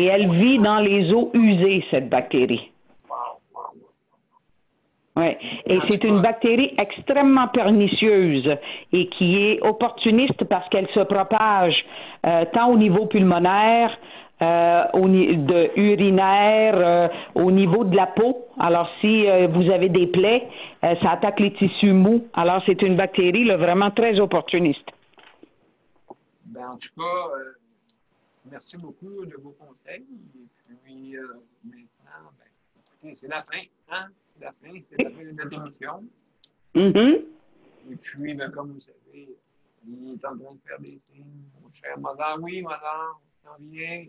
Et elle vit dans les eaux usées, cette bactérie. Ouais. Et c'est une bactérie extrêmement pernicieuse et qui est opportuniste parce qu'elle se propage tant au niveau pulmonaire, urinaire, au niveau de la peau. Alors, si vous avez des plaies, ça attaque les tissus mous. Alors, c'est une bactérie là, vraiment très opportuniste. Ben, en tout cas, merci beaucoup de vos conseils. Et puis, maintenant, écoutez, c'est la fin, hein? C'est la fin de notre émission. Mm-hmm. Et puis, comme vous savez, il est en train de faire des signes. Mon cher madame, oui, madame, on s'en vient.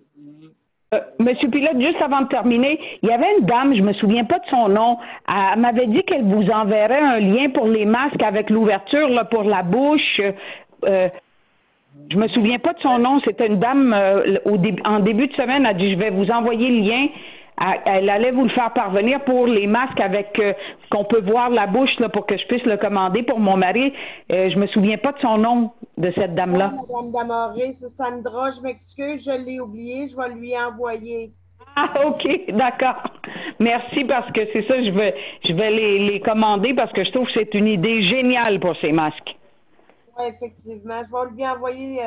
Monsieur Pilote, juste avant de terminer, il y avait une dame, je me souviens pas de son nom, elle m'avait dit qu'elle vous enverrait un lien pour les masques avec l'ouverture là, pour la bouche. Je me souviens pas de son nom. C'était une dame en début de semaine. Elle a dit, je vais vous envoyer le lien elle allait vous le faire parvenir pour les masques avec qu'on peut voir la bouche là, pour que je puisse le commander pour mon mari. Je me souviens pas de son nom de cette dame-là. Madame Damoré, c'est Sandra, je m'excuse, je l'ai oublié, je vais lui envoyer. Ah, OK, d'accord. Merci parce que c'est ça, je vais les commander parce que je trouve que c'est une idée géniale pour ces masques. Oui, effectivement. Je vais lui envoyer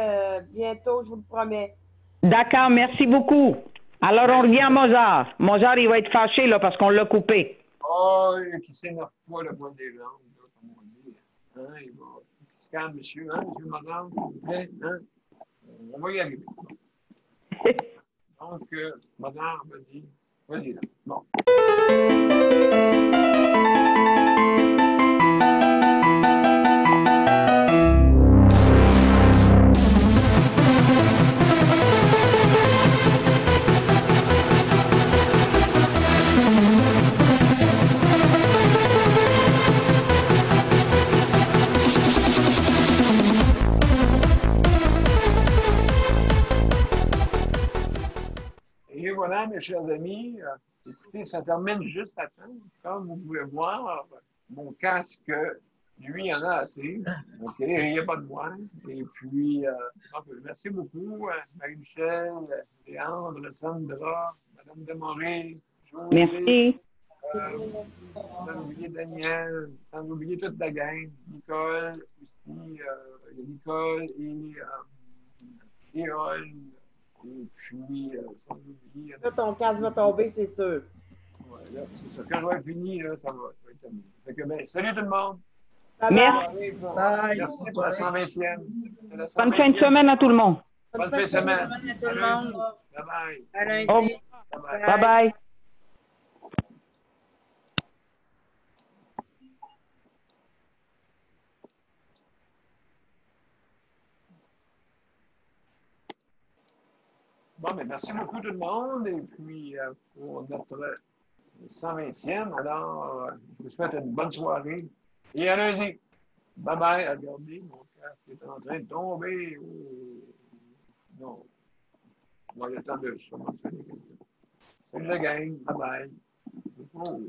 bientôt, je vous le promets. D'accord, merci beaucoup. Alors, on revient à Mozart. Mozart, il va être fâché là, parce qu'on l'a coupé. Oh, qui s'énerve pas le bois des langues, là, comme on dit. Hein, il se calme, monsieur, hein, monsieur, madame, s'il vous plaît. Hein? On va y arriver. Donc, madame, vas-y là. Bon. Et voilà, mes chers amis, écoutez, ça termine juste à temps. Comme vous pouvez voir, mon casque, lui, il en a assez. Donc, il n'y a pas de moi. Et puis, merci beaucoup, Marie-Michel, Léandre, Sandra, Mme Demoré, José. Merci. Sans oublier Daniel, sans oublier toute la gang, Nicole aussi, il y a Nicole et Hall. Et puis, sans oublier. Là, ton casque va tomber, c'est sûr. Ouais, là, c'est ça. Quand je vais être fini, là, ça va être terminé. Fait que, ben, salut tout le monde. Merci. Merci pour la 120e. Bonne fin de semaine à tout le monde. Bonne fin de semaine. Bonne tout le monde. Bye bye. À lundi. Bye bye. Bon, mais merci beaucoup tout le monde. Et puis, pour notre 120e, alors, je vous souhaite une bonne soirée. Et à lundi. Bye bye. Regardez, mon casque est en train de tomber. Oh. Non. Bon, il y a le temps de se mentionner quelqu'un. Salut la gang. Bye bye. Oh.